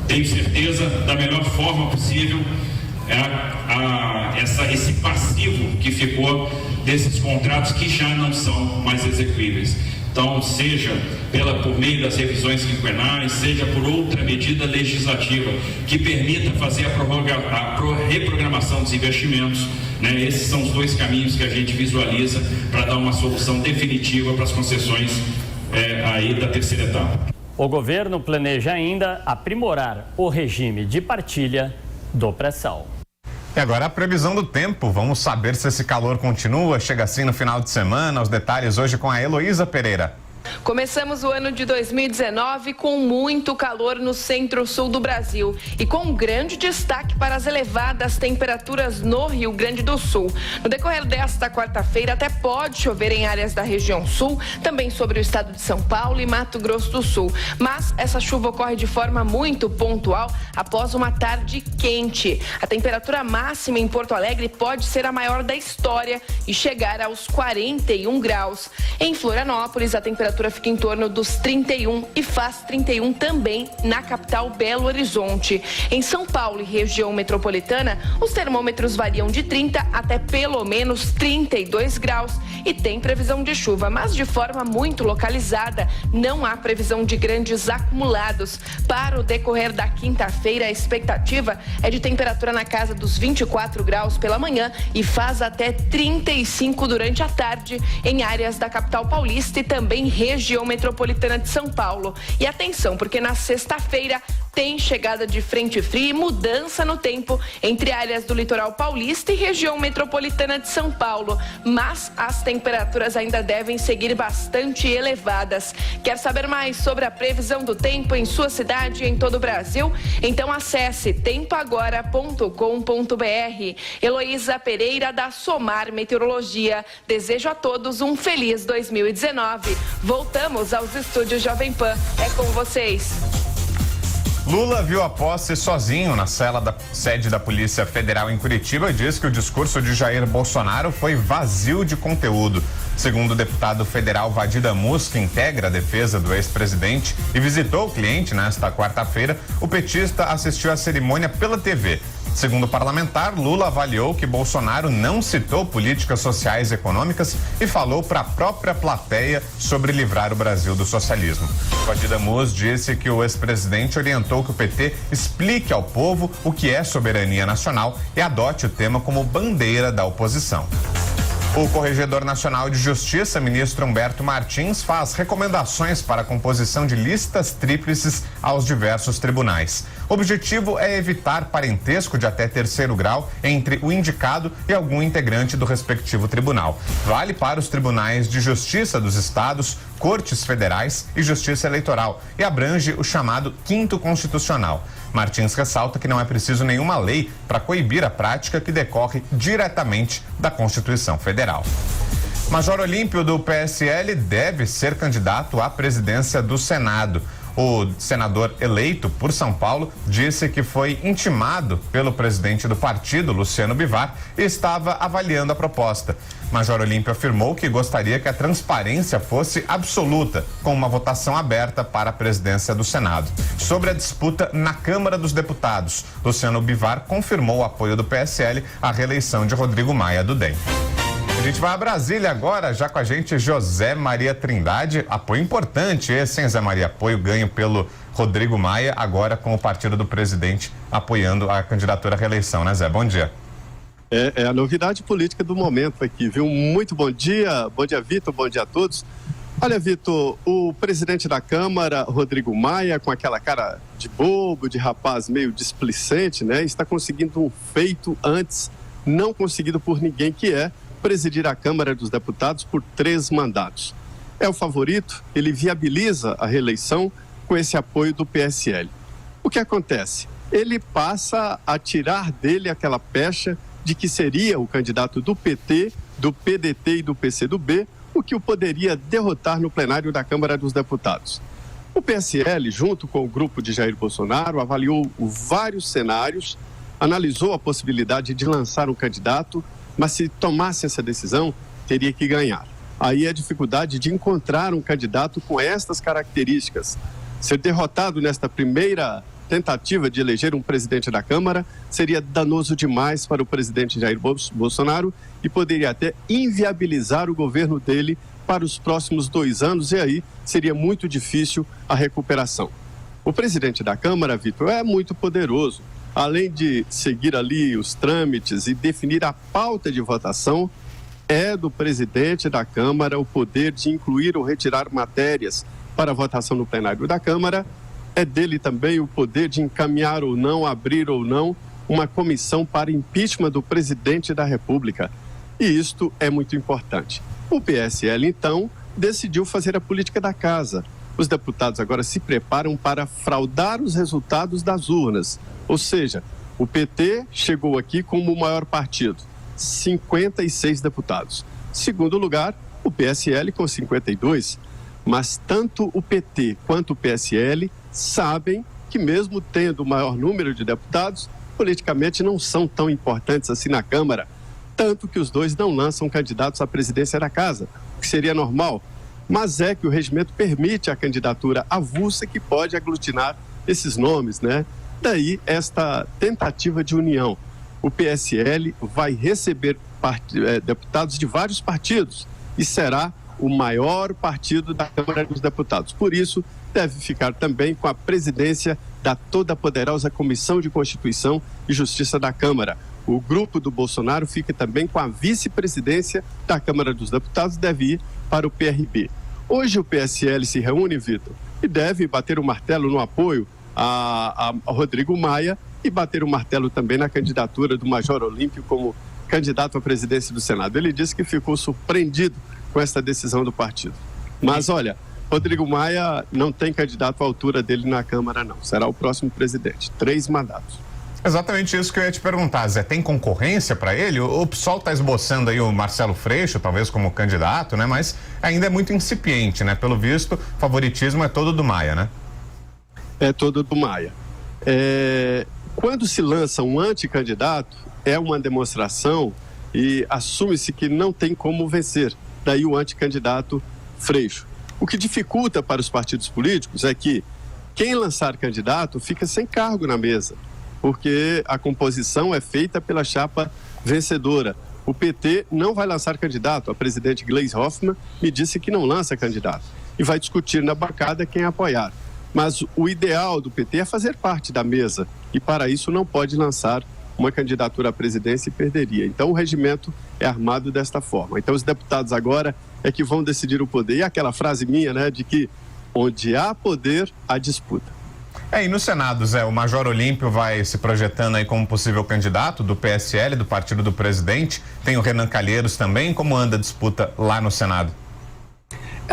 tenho certeza, da melhor forma possível, esse passivo que ficou desses contratos que já não são mais execuíveis. Então, seja por meio das revisões quinquenais, seja por outra medida legislativa que permita fazer a reprogramação dos investimentos, né? Esses são os dois caminhos que a gente visualiza para dar uma solução definitiva para as concessões aí da terceira etapa. O governo planeja ainda aprimorar o regime de partilha do pré-sal. E agora a previsão do tempo. Vamos saber se esse calor continua. Chega assim no final de semana. Os detalhes hoje com a Heloísa Pereira. Começamos o ano de 2019 com muito calor no centro-sul do Brasil e com um grande destaque para as elevadas temperaturas no Rio Grande do Sul. No decorrer desta quarta-feira até pode chover em áreas da região sul, também sobre o estado de São Paulo e Mato Grosso do Sul. Mas essa chuva ocorre de forma muito pontual após uma tarde quente. A temperatura máxima em Porto Alegre pode ser a maior da história e chegar aos 41 graus. Em Florianópolis, a temperatura fica em torno dos 31 e faz 31 também na capital Belo Horizonte. Em São Paulo e região metropolitana, os termômetros variam de 30 até pelo menos 32 graus e tem previsão de chuva, mas de forma muito localizada. Não há previsão de grandes acumulados. Para o decorrer da quinta-feira, a expectativa é de temperatura na casa dos 24 graus pela manhã e faz até 35 durante a tarde em áreas da capital paulista e também região metropolitana de São Paulo. E atenção, porque na sexta-feira tem chegada de frente fria e mudança no tempo entre áreas do litoral paulista e região metropolitana de São Paulo. Mas as temperaturas ainda devem seguir bastante elevadas. Quer saber mais sobre a previsão do tempo em sua cidade e em todo o Brasil? Então acesse tempoagora.com.br. Heloísa Pereira, da Somar Meteorologia. Desejo a todos um feliz 2019. Voltamos aos estúdios Jovem Pan. É com vocês. Lula viu a posse sozinho na cela da sede da Polícia Federal em Curitiba e diz que o discurso de Jair Bolsonaro foi vazio de conteúdo. Segundo o deputado federal Vadir Damus, que integra a defesa do ex-presidente e visitou o cliente nesta quarta-feira, o petista assistiu à cerimônia pela TV. Segundo o parlamentar, Lula avaliou que Bolsonaro não citou políticas sociais e econômicas e falou para a própria plateia sobre livrar o Brasil do socialismo. Vadir Damus disse que o ex-presidente orientou que o PT explique ao povo o que é soberania nacional e adote o tema como bandeira da oposição. O Corregedor Nacional de Justiça, ministro Humberto Martins, faz recomendações para a composição de listas tríplices aos diversos tribunais. O objetivo é evitar parentesco de até terceiro grau entre o indicado e algum integrante do respectivo tribunal. Vale para os tribunais de justiça dos estados, cortes federais e justiça eleitoral e abrange o chamado quinto constitucional. Martins ressalta que não é preciso nenhuma lei para coibir a prática que decorre diretamente da Constituição Federal. Major Olímpio, do PSL, deve ser candidato à presidência do Senado. O senador eleito por São Paulo disse que foi intimado pelo presidente do partido, Luciano Bivar, e estava avaliando a proposta. Major Olímpio afirmou que gostaria que a transparência fosse absoluta, com uma votação aberta para a presidência do Senado. Sobre a disputa na Câmara dos Deputados, Luciano Bivar confirmou o apoio do PSL à reeleição de Rodrigo Maia do DEM. A gente vai a Brasília agora, já com a gente José Maria Trindade. Apoio importante esse, hein, Zé Maria? Apoio ganho pelo Rodrigo Maia, agora com o partido do presidente apoiando a candidatura à reeleição, né, Zé? Bom dia. É a novidade política do momento aqui, viu? Muito bom dia, Vitor, bom dia a todos. Olha, Vitor, o presidente da Câmara, Rodrigo Maia, com aquela cara de bobo, de rapaz meio displicente, né? Está conseguindo um feito antes não conseguido por ninguém, que é presidir a Câmara dos Deputados por 3 mandatos. É o favorito, ele viabiliza a reeleição com esse apoio do PSL. O que acontece? Ele passa a tirar dele aquela pecha de que seria o candidato do PT, do PDT e do PCdoB, o que o poderia derrotar no plenário da Câmara dos Deputados. O PSL, junto com o grupo de Jair Bolsonaro, avaliou vários cenários analisou a possibilidade de lançar um candidato, mas se tomasse essa decisão, teria que ganhar. Aí a dificuldade de encontrar um candidato com estas características. Ser derrotado nesta primeira tentativa de eleger um presidente da Câmara seria danoso demais para o presidente Jair Bolsonaro e poderia até inviabilizar o governo dele para os próximos 2 anos, e aí seria muito difícil a recuperação. O presidente da Câmara, Vitor, é muito poderoso. Além de seguir ali os trâmites e definir a pauta de votação, é do presidente da Câmara o poder de incluir ou retirar matérias para votação no plenário da Câmara. É dele também o poder de encaminhar ou não, abrir ou não uma comissão para impeachment do presidente da República. E isto é muito importante. O PSL, então, decidiu fazer a política da casa. Os deputados agora se preparam para fraudar os resultados das urnas. Ou seja, o PT chegou aqui como o maior partido, 56 deputados. Segundo lugar, o PSL com 52. Mas tanto o PT quanto o PSL sabem que mesmo tendo o maior número de deputados, politicamente não são tão importantes assim na Câmara. Tanto que os dois não lançam candidatos à presidência da casa, o que seria normal. Mas é que o regimento permite a candidatura avulsa que pode aglutinar esses nomes, né? Daí esta tentativa de união. O PSL vai receber deputados de vários partidos e será o maior partido da Câmara dos Deputados. Por isso, deve ficar também com a presidência da toda poderosa Comissão de Constituição e Justiça da Câmara. O grupo do Bolsonaro fica também com a vice-presidência da Câmara dos Deputados, deve ir para o PRB. Hoje o PSL se reúne, Vitor, e deve bater o martelo no apoio a Rodrigo Maia e bater o martelo também na candidatura do Major Olímpio como candidato à presidência do Senado. Ele disse que ficou surpreendido com essa decisão do partido. Mas, olha, Rodrigo Maia não tem candidato à altura dele na Câmara, não. Será o próximo presidente. 3 mandatos. Exatamente isso que eu ia te perguntar, Zé. Tem concorrência para ele? O PSOL está esboçando aí o Marcelo Freixo, talvez como candidato, né? Mas ainda é muito incipiente, né? Pelo visto, o favoritismo é todo do Maia, né? É todo do Maia. Quando se lança um anticandidato, é uma demonstração e assume-se que não tem como vencer. Daí o anticandidato Freixo. O que dificulta para os partidos políticos é que quem lançar candidato fica sem cargo na mesa, porque a composição é feita pela chapa vencedora. O PT não vai lançar candidato. A presidente Gleisi Hoffmann me disse que não lança candidato e vai discutir na bancada quem apoiar. Mas o ideal do PT é fazer parte da mesa e para isso não pode lançar uma candidatura à presidência e perderia. Então o regimento é armado desta forma. Então os deputados agora é que vão decidir o poder. E aquela frase minha, né, de que onde há poder, há disputa. E no Senado, Zé, o Major Olímpio vai se projetando aí como possível candidato do PSL, do partido do presidente. Tem o Renan Calheiros também. Como anda a disputa lá no Senado?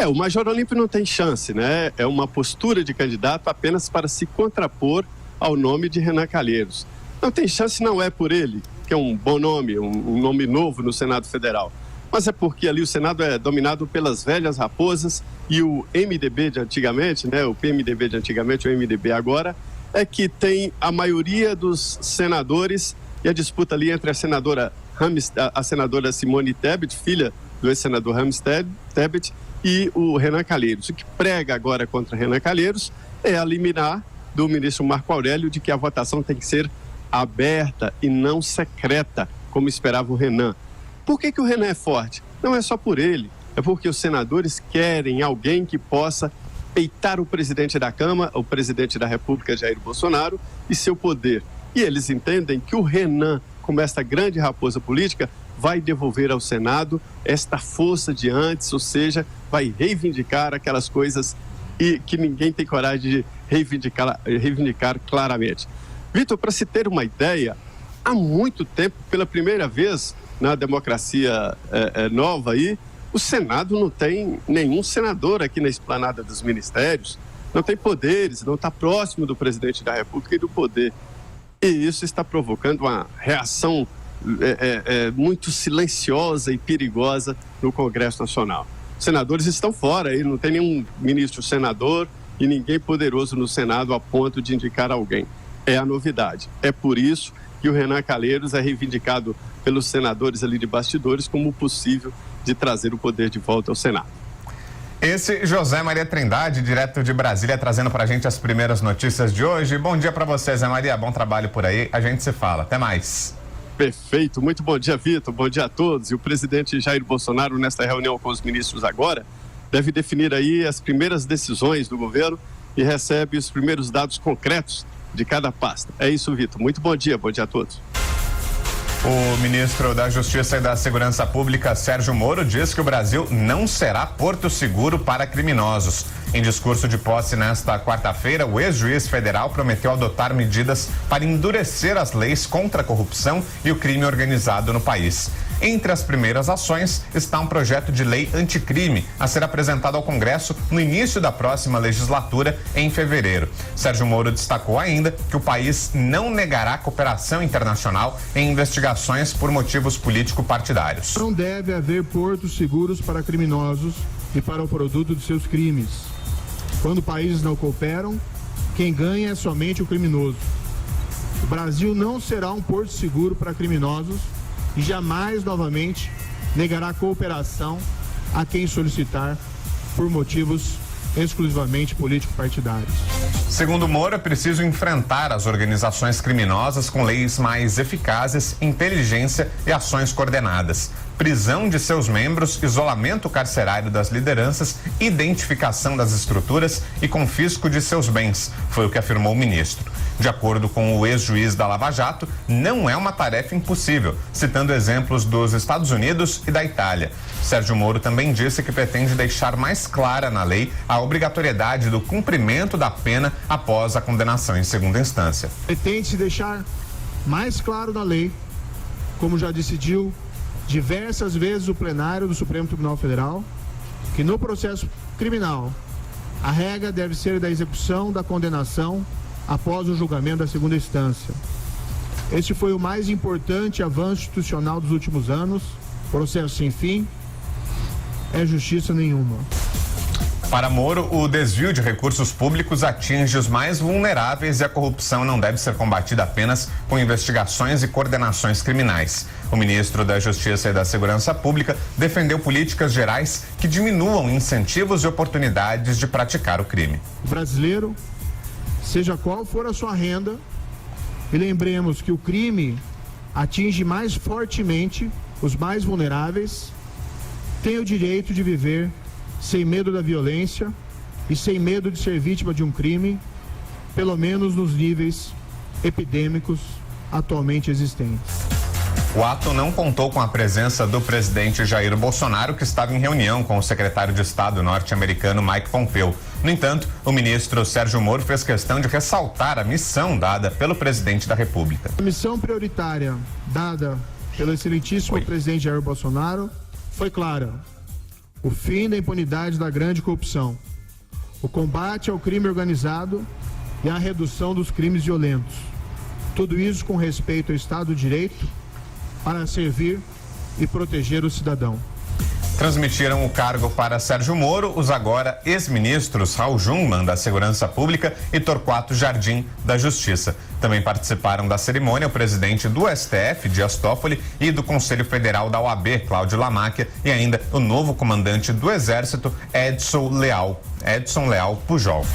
O Major Olímpio não tem chance, né? É uma postura de candidato apenas para se contrapor ao nome de Renan Calheiros. Não tem chance, não é por ele, que é um bom nome, um nome novo no Senado Federal. Mas é porque ali o Senado é dominado pelas velhas raposas e o MDB de antigamente, né? O PMDB de antigamente, o MDB agora, é que tem a maioria dos senadores e a disputa ali entre a senadora Simone Tebet, filha do ex-senador Ramos Tebet, e o Renan Calheiros. O que prega agora contra Renan Calheiros é a liminar do ministro Marco Aurélio de que a votação tem que ser aberta e não secreta, como esperava o Renan. Por que o Renan é forte? Não é só por ele, é porque os senadores querem alguém que possa peitar o presidente da Câmara, o presidente da República, Jair Bolsonaro, e seu poder. E eles entendem que o Renan, como esta grande raposa política, vai devolver ao Senado esta força de antes, ou seja, vai reivindicar aquelas coisas e que ninguém tem coragem de reivindicar claramente. Vitor, para se ter uma ideia, há muito tempo, pela primeira vez na democracia nova aí, o Senado não tem nenhum senador aqui na esplanada dos ministérios, não tem poderes, não está próximo do presidente da República e do poder. E isso está provocando uma reação muito silenciosa e perigosa no Congresso Nacional. Os senadores estão fora, aí não tem nenhum ministro senador e ninguém poderoso no Senado a ponto de indicar alguém. É a novidade. É por isso e o Renan Calheiros é reivindicado pelos senadores ali de bastidores como possível de trazer o poder de volta ao Senado. Esse José Maria Trindade, direto de Brasília, trazendo pra gente as primeiras notícias de hoje. Bom dia pra você, Zé Maria. Bom trabalho por aí. A gente se fala. Até mais. Perfeito. Muito bom dia, Vitor. Bom dia a todos. E o presidente Jair Bolsonaro, nesta reunião com os ministros agora, deve definir aí as primeiras decisões do governo e recebe os primeiros dados concretos de cada pasta. É isso, Vitor. Muito bom dia a todos. O ministro da Justiça e da Segurança Pública, Sérgio Moro, diz que o Brasil não será porto seguro para criminosos. Em discurso de posse nesta quarta-feira, o ex-juiz federal prometeu adotar medidas para endurecer as leis contra a corrupção e o crime organizado no país. Entre as primeiras ações está um projeto de lei anticrime a ser apresentado ao Congresso no início da próxima legislatura, em fevereiro. Sérgio Moro destacou ainda que o país não negará cooperação internacional em investigações por motivos político-partidários. Não deve haver portos seguros para criminosos e para o produto de seus crimes. Quando países não cooperam, quem ganha é somente o criminoso. O Brasil não será um porto seguro para criminosos e jamais novamente negará cooperação a quem solicitar por motivos exclusivamente político-partidários. Segundo Moro, é preciso enfrentar as organizações criminosas com leis mais eficazes, inteligência e ações coordenadas. Prisão de seus membros, isolamento carcerário das lideranças, identificação das estruturas e confisco de seus bens, foi o que afirmou o ministro. De acordo com o ex-juiz da Lava Jato, não é uma tarefa impossível, citando exemplos dos Estados Unidos e da Itália. Sérgio Moro também disse que pretende deixar mais clara na lei a obrigatoriedade do cumprimento da pena após a condenação em segunda instância. Pretende-se deixar mais claro na lei, como já decidiu diversas vezes o plenário do Supremo Tribunal Federal, que no processo criminal a regra deve ser da execução da condenação após o julgamento da segunda instância. Este foi o mais importante avanço institucional dos últimos anos. Processo sem fim é justiça nenhuma. Para Moro, o desvio de recursos públicos atinge os mais vulneráveis e a corrupção não deve ser combatida apenas com investigações e coordenações criminais. O ministro da Justiça e da Segurança Pública defendeu políticas gerais que diminuam incentivos e oportunidades de praticar o crime. O brasileiro, seja qual for a sua renda, e lembremos que o crime atinge mais fortemente os mais vulneráveis, tem o direito de viver sem medo da violência e sem medo de ser vítima de um crime, pelo menos nos níveis epidêmicos atualmente existentes. O ato não contou com a presença do presidente Jair Bolsonaro, que estava em reunião com o secretário de Estado norte-americano Mike Pompeo. No entanto, o ministro Sérgio Moro fez questão de ressaltar a missão dada pelo presidente da República. A missão prioritária dada pelo excelentíssimo presidente Jair Bolsonaro foi clara: o fim da impunidade da grande corrupção, o combate ao crime organizado e a redução dos crimes violentos. Tudo isso com respeito ao Estado de Direito, para servir e proteger o cidadão. Transmitiram o cargo para Sérgio Moro os agora ex-ministros Raul Jungmann, da Segurança Pública, e Torquato Jardim, da Justiça. Também participaram da cerimônia o presidente do STF, Dias Toffoli, e do Conselho Federal da OAB, Cláudio Lamáquia, e ainda o novo comandante do Exército, Edson Leal Pujol.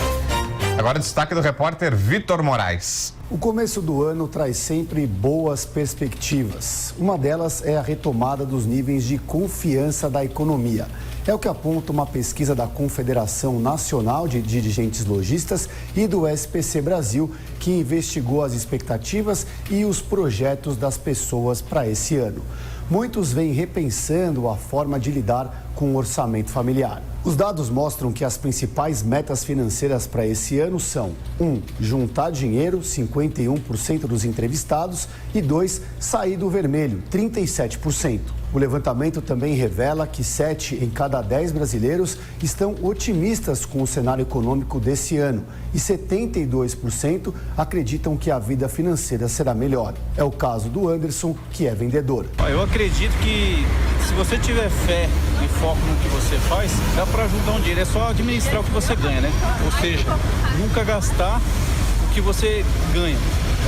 Agora destaque do repórter Vitor Moraes. O começo do ano traz sempre boas perspectivas. Uma delas é a retomada dos níveis de confiança da economia. É o que aponta uma pesquisa da Confederação Nacional de Dirigentes Lojistas e do SPC Brasil, que investigou as expectativas e os projetos das pessoas para esse ano. Muitos vêm repensando a forma de lidar com o orçamento familiar. Os dados mostram que as principais metas financeiras para esse ano são: 1. Juntar dinheiro, 51% dos entrevistados, e 2. Sair do vermelho, 37%. O levantamento também revela que 7 em cada 10 brasileiros estão otimistas com o cenário econômico desse ano e 72% acreditam que a vida financeira será melhor. É o caso do Anderson, que é vendedor. Eu acredito que se você tiver fé e foco no que você faz, dá para juntar um dinheiro. É só administrar o que você ganha, né? Ou seja, nunca gastar o que você ganha.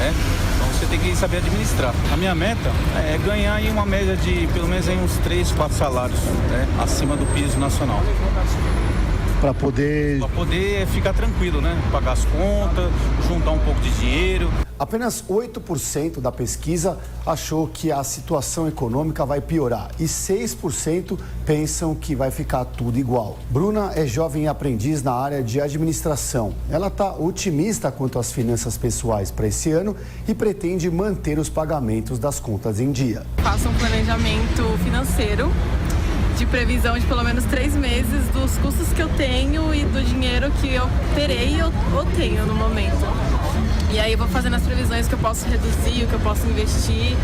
né? Então você tem que saber administrar. A minha meta é ganhar em uma média de pelo menos em uns 3, 4 salários, né? Acima do piso nacional. Para poder ficar tranquilo, né? Pagar as contas, juntar um pouco de dinheiro. Apenas 8% da pesquisa achou que a situação econômica vai piorar e 6% pensam que vai ficar tudo igual. Bruna é jovem aprendiz na área de administração. Ela está otimista quanto às finanças pessoais para esse ano e pretende manter os pagamentos das contas em dia. Faço um planejamento financeiro de previsão de pelo menos 3 meses dos custos que eu tenho e do dinheiro que eu terei ou tenho no momento. E aí eu vou fazendo as previsões que eu posso reduzir, o que eu posso investir,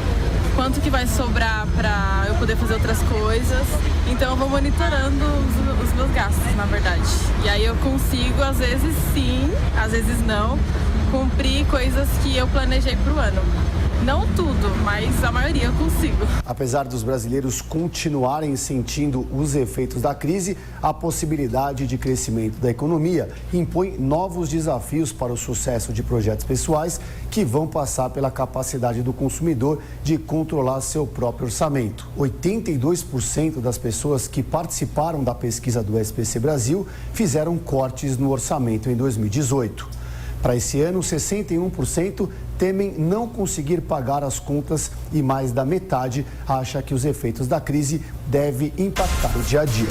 quanto que vai sobrar para eu poder fazer outras coisas. Então eu vou monitorando os meus gastos, na verdade. E aí eu consigo, às vezes sim, às vezes não, cumprir coisas que eu planejei para o ano. Não tudo, mas a maioria eu consigo. Apesar dos brasileiros continuarem sentindo os efeitos da crise, a possibilidade de crescimento da economia impõe novos desafios para o sucesso de projetos pessoais que vão passar pela capacidade do consumidor de controlar seu próprio orçamento. 82% das pessoas que participaram da pesquisa do SPC Brasil fizeram cortes no orçamento em 2018. Para esse ano, 61% temem não conseguir pagar as contas e mais da metade acha que os efeitos da crise devem impactar o dia a dia.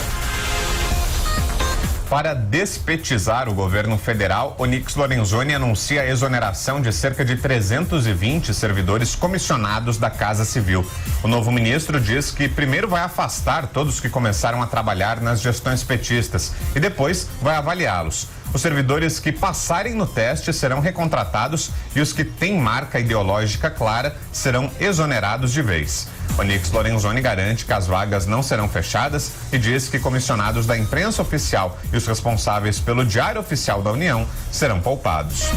Para despetizar o governo federal, Onyx Lorenzoni anuncia a exoneração de cerca de 320 servidores comissionados da Casa Civil. O novo ministro diz que primeiro vai afastar todos que começaram a trabalhar nas gestões petistas e depois vai avaliá-los. Os servidores que passarem no teste serão recontratados e os que têm marca ideológica clara serão exonerados de vez. Onyx Lorenzoni garante que as vagas não serão fechadas e diz que comissionados da imprensa oficial e os responsáveis pelo Diário Oficial da União serão poupados.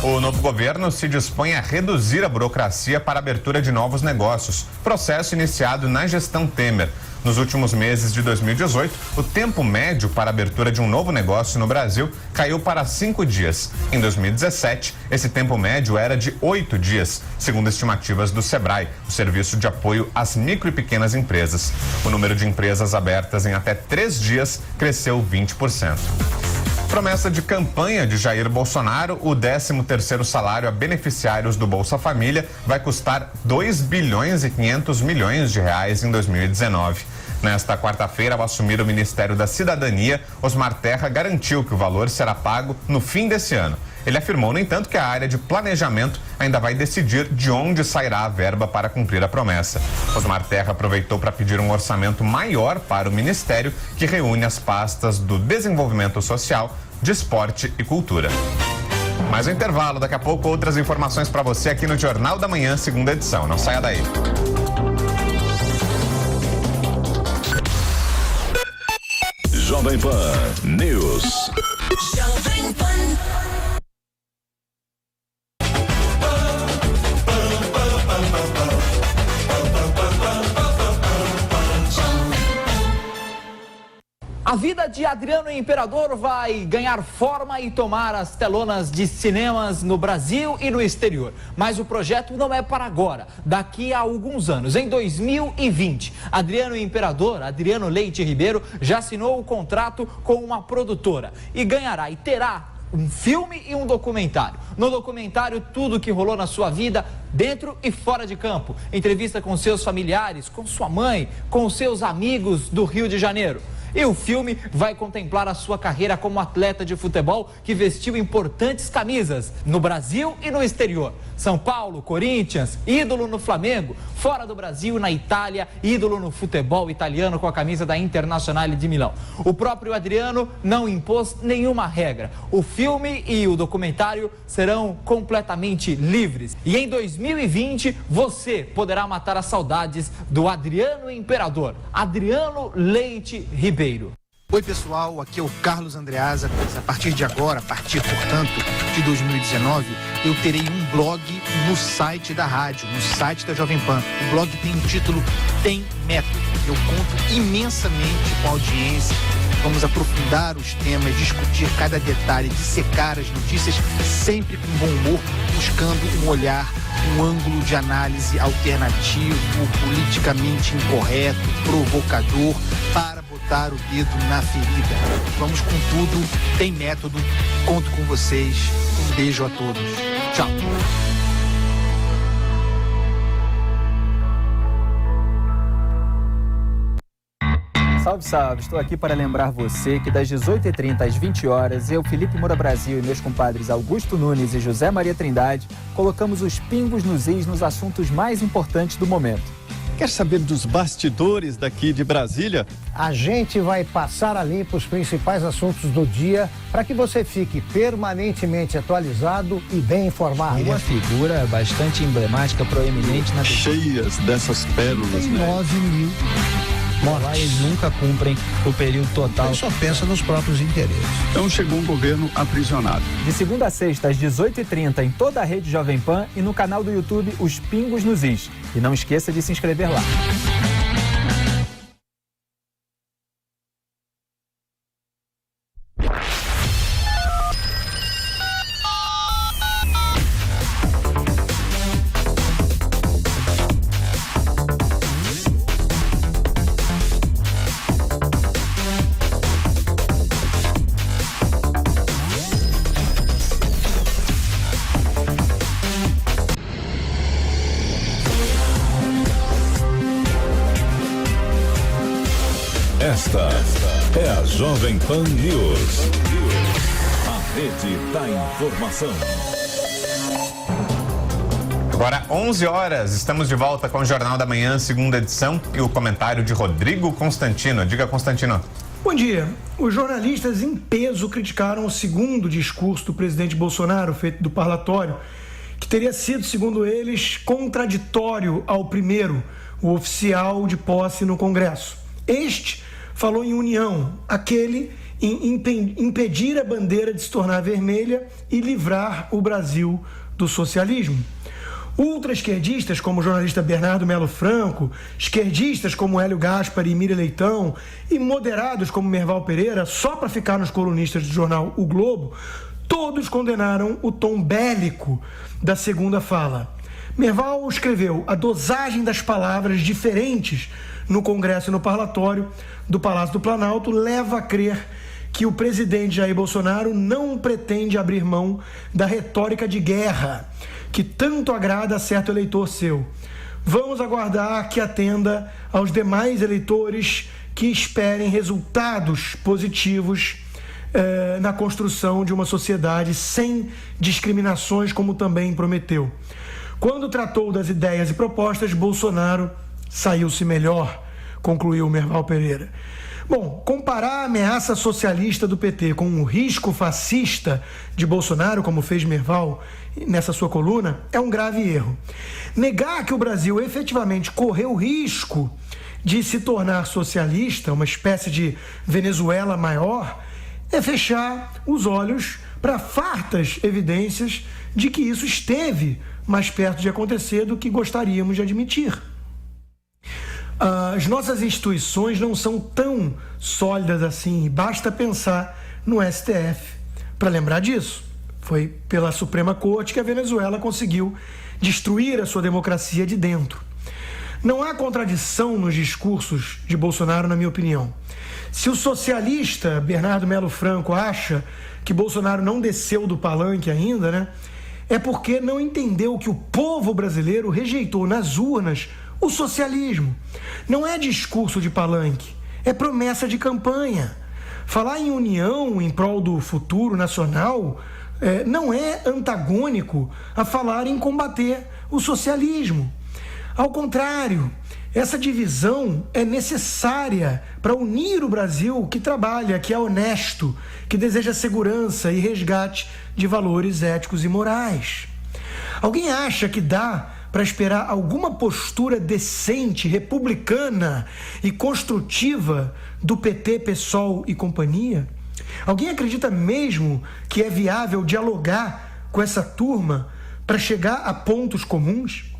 O novo governo se dispõe a reduzir a burocracia para a abertura de novos negócios, processo iniciado na gestão Temer. Nos últimos meses de 2018, o tempo médio para a abertura de um novo negócio no Brasil caiu para 5 dias. Em 2017, esse tempo médio era de 8 dias, segundo estimativas do Sebrae, o serviço de apoio às micro e pequenas empresas. O número de empresas abertas em até 3 dias cresceu 20%. Promessa de campanha de Jair Bolsonaro, o 13º salário a beneficiários do Bolsa Família vai custar 2 bilhões e 500 milhões de reais em 2019. Nesta quarta-feira, ao assumir o Ministério da Cidadania, Osmar Terra garantiu que o valor será pago no fim desse ano. Ele afirmou, no entanto, que a área de planejamento ainda vai decidir de onde sairá a verba para cumprir a promessa. Osmar Terra aproveitou para pedir um orçamento maior para o Ministério, que reúne as pastas do Desenvolvimento Social, de Esporte e Cultura. Mais um intervalo, daqui a pouco outras informações para você aqui no Jornal da Manhã, segunda edição. Não saia daí. Jovem Pan News. Jovem Pan. A vida de Adriano Imperador vai ganhar forma e tomar as telonas de cinemas no Brasil e no exterior. Mas o projeto não é para agora, daqui a alguns anos. Em 2020, Adriano Imperador, Adriano Leite Ribeiro, já assinou o contrato com uma produtora e ganhará e terá um filme e um documentário. No documentário, tudo que rolou na sua vida, dentro e fora de campo. Entrevista com seus familiares, com sua mãe, com seus amigos do Rio de Janeiro. E o filme vai contemplar a sua carreira como atleta de futebol que vestiu importantes camisas no Brasil e no exterior. São Paulo, Corinthians, ídolo no Flamengo, fora do Brasil, na Itália, ídolo no futebol italiano com a camisa da Internazionale de Milão. O próprio Adriano não impôs nenhuma regra. O filme e o documentário serão completamente livres. E em 2020, você poderá matar as saudades do Adriano Imperador, Adriano Leite Ribeiro. Oi pessoal, aqui é o Carlos Andreasa. A partir de agora, portanto, de 2019, eu terei um blog no site da rádio, no site da Jovem Pan. O blog tem o título Tem Método. Eu conto imensamente com a audiência Vamos aprofundar os temas, discutir cada detalhe, dissecar as notícias, sempre com bom humor, buscando um olhar, um ângulo de análise alternativo, politicamente incorreto, provocador, para botar o dedo na ferida. Vamos com tudo, tem método, conto com vocês. Um beijo a todos. Tchau. Salve, salve! Estou aqui para lembrar você que das 18h30 às 20 horas, eu, Felipe Moura Brasil e meus compadres Augusto Nunes e José Maria Trindade colocamos os pingos nos is nos assuntos mais importantes do momento. Quer saber dos bastidores daqui de Brasília? A gente vai passar a limpo os principais assuntos do dia para que você fique permanentemente atualizado e bem informado. Uma figura bastante emblemática, proeminente na... Cheias dessas pérolas, né? 9 mil mortes. Eles nunca cumprem o período total. Ele só pensa nos próprios interesses. Então chegou um governo aprisionado. De segunda a sexta, às 18h30, em toda a rede Jovem Pan e no canal do YouTube Os Pingos nos Is. E não esqueça de se inscrever lá. Esta é a Jovem Pan News. A rede da informação. Agora, 11 horas, estamos de volta com o Jornal da Manhã, segunda edição, e o comentário de Rodrigo Constantino. Diga, Constantino. Bom dia. Os jornalistas em peso criticaram o segundo discurso do presidente Bolsonaro, feito do parlatório, que teria sido, segundo eles, contraditório ao primeiro, o oficial de posse no Congresso. Este falou em união, aquele em impedir a bandeira de se tornar vermelha e livrar o Brasil do socialismo. Ultra-esquerdistas, como o jornalista Bernardo Melo Franco, esquerdistas como Hélio Gaspari e Miriam Leitão, e moderados como Merval Pereira, só para ficar nos colunistas do jornal O Globo, todos condenaram o tom bélico da segunda fala. Merval escreveu: a dosagem das palavras diferentes no Congresso e no parlatório do Palácio do Planalto leva a crer que o presidente Jair Bolsonaro não pretende abrir mão da retórica de guerra que tanto agrada a certo eleitor seu. Vamos aguardar que atenda aos demais eleitores que esperem resultados positivos na construção de uma sociedade sem discriminações, como também prometeu. Quando tratou das ideias e propostas, Bolsonaro saiu-se melhor, concluiu Merval Pereira. Bom, comparar a ameaça socialista do PT com o risco fascista de Bolsonaro, como fez Merval nessa sua coluna, é um grave erro. Negar que o Brasil efetivamente correu o risco de se tornar socialista, uma espécie de Venezuela maior, é fechar os olhos para fartas evidências de que isso esteve mais perto de acontecer do que gostaríamos de admitir. As nossas instituições não são tão sólidas assim, basta pensar no STF para lembrar disso. Foi pela Suprema Corte que a Venezuela conseguiu destruir a sua democracia de dentro. Não há contradição nos discursos de Bolsonaro, na minha opinião. Se o socialista Bernardo Melo Franco acha que Bolsonaro não desceu do palanque ainda, né, é porque não entendeu que o povo brasileiro rejeitou nas urnas o socialismo. Não é discurso de palanque, é promessa de campanha. Falar em união em prol do futuro nacional não é antagônico a falar em combater o socialismo. Ao contrário, essa divisão é necessária para unir o Brasil que trabalha, que é honesto, que deseja segurança e resgate de valores éticos e morais. Alguém acha que dá para esperar alguma postura decente, republicana e construtiva do PT, PSOL e companhia? Alguém acredita mesmo que é viável dialogar com essa turma para chegar a pontos comuns?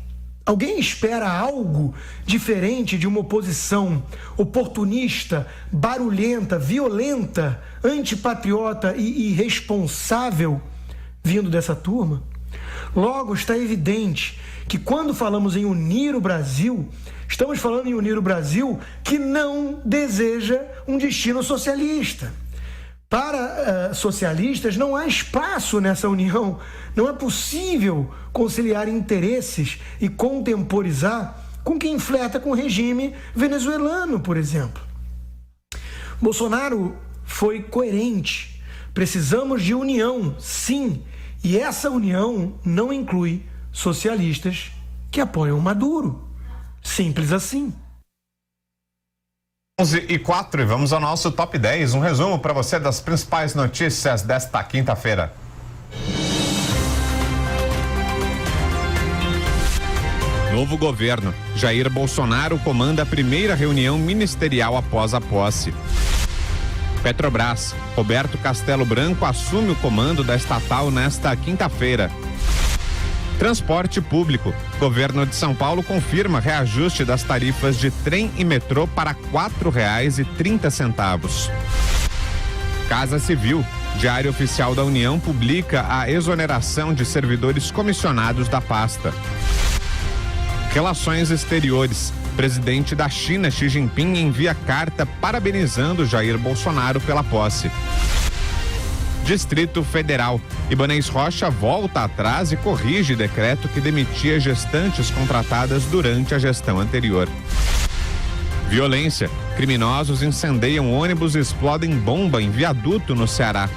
Alguém espera algo diferente de uma oposição oportunista, barulhenta, violenta, antipatriota e irresponsável vindo dessa turma? Logo, está evidente que quando falamos em unir o Brasil, estamos falando em unir o Brasil que não deseja um destino socialista. Para socialistas não há espaço nessa união, não é possível conciliar interesses e contemporizar com quem flerta com o regime venezuelano, por exemplo. Bolsonaro foi coerente, precisamos de união, sim, e essa união não inclui socialistas que apoiam Maduro. Simples assim. 11h04 e vamos ao nosso Top 10. Um resumo para você das principais notícias desta quinta-feira. Novo governo. Jair Bolsonaro comanda a primeira reunião ministerial após a posse. Petrobras. Roberto Castelo Branco assume o comando da estatal nesta quinta-feira. Transporte público. Governo de São Paulo confirma reajuste das tarifas de trem e metrô para R$ 4,30. Casa Civil. Diário Oficial da União publica a exoneração de servidores comissionados da pasta. Relações Exteriores. Presidente da China, Xi Jinping, envia carta parabenizando Jair Bolsonaro pela posse. Distrito Federal. Ibanez Rocha volta atrás e corrige decreto que demitia gestantes contratadas durante a gestão anterior. Violência. Criminosos incendeiam ônibus e explodem bomba em viaduto no Ceará.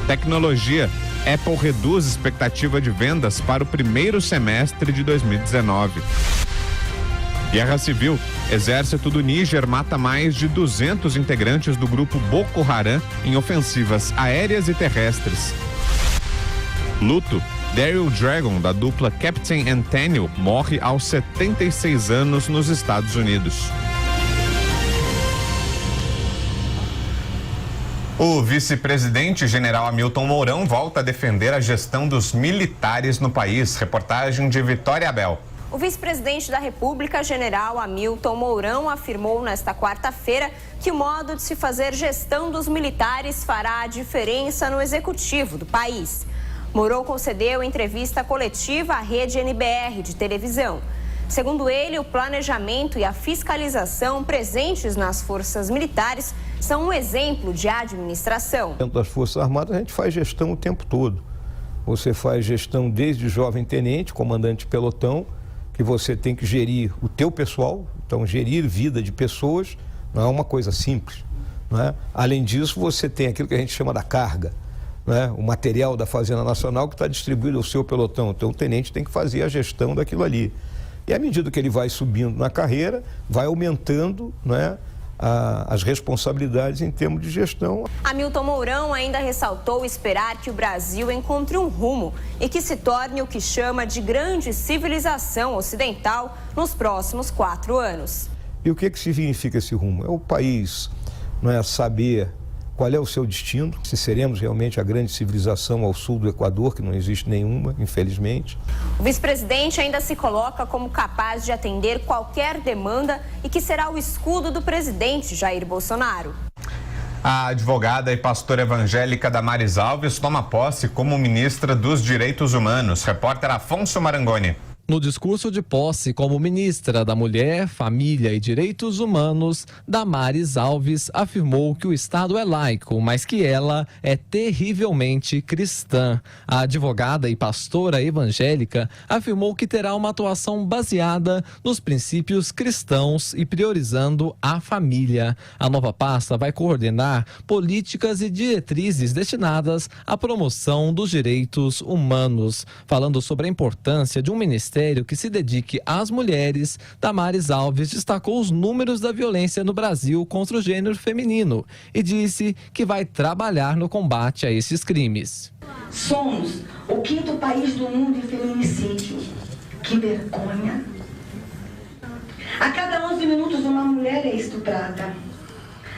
Tecnologia. Apple reduz expectativa de vendas para o primeiro semestre de 2019. Guerra Civil. Exército do Níger mata mais de 200 integrantes do grupo Boko Haram em ofensivas aéreas e terrestres. Luto. Daryl Dragon, da dupla Captain Anthony, morre aos 76 anos nos Estados Unidos. O vice-presidente general Hamilton Mourão volta a defender a gestão dos militares no país. Reportagem de Vitória Abel. O vice-presidente da República, general Hamilton Mourão, afirmou nesta quarta-feira que o modo de se fazer gestão dos militares fará a diferença no executivo do país. Mourão concedeu entrevista coletiva à rede NBR de televisão. Segundo ele, o planejamento e a fiscalização presentes nas forças militares são um exemplo de administração. Dentro das Forças Armadas, a gente faz gestão o tempo todo. Você faz gestão desde jovem tenente, comandante de pelotão, que você tem que gerir o teu pessoal, então gerir vida de pessoas não é uma coisa simples, não é? Além disso, você tem aquilo que a gente chama da carga, não é? O material da Fazenda Nacional que está distribuído ao seu pelotão, então o tenente tem que fazer a gestão daquilo ali. E à medida que ele vai subindo na carreira, vai aumentando, não é, as responsabilidades em termos de gestão. Hamilton Mourão ainda ressaltou esperar que o Brasil encontre um rumo e que se torne o que chama de grande civilização ocidental nos próximos 4 anos. E o que significa esse rumo? É o país, não é, saber qual é o seu destino, se seremos realmente a grande civilização ao sul do Equador, que não existe nenhuma, infelizmente. O vice-presidente ainda se coloca como capaz de atender qualquer demanda e que será o escudo do presidente Jair Bolsonaro. A advogada e pastora evangélica Damares Alves toma posse como ministra dos Direitos Humanos. Repórter Afonso Marangoni. No discurso de posse como ministra da Mulher, Família e Direitos Humanos, Damares Alves afirmou que o Estado é laico, mas que ela é terrivelmente cristã. A advogada e pastora evangélica afirmou que terá uma atuação baseada nos princípios cristãos e priorizando a família. A nova pasta vai coordenar políticas e diretrizes destinadas à promoção dos direitos humanos. Falando sobre a importância de um ministério que se dedique às mulheres, Damares Alves destacou os números da violência no Brasil contra o gênero feminino e disse que vai trabalhar no combate a esses crimes. Somos o 5º país do mundo em feminicídio. Que vergonha! A cada 11 minutos uma mulher é estuprada.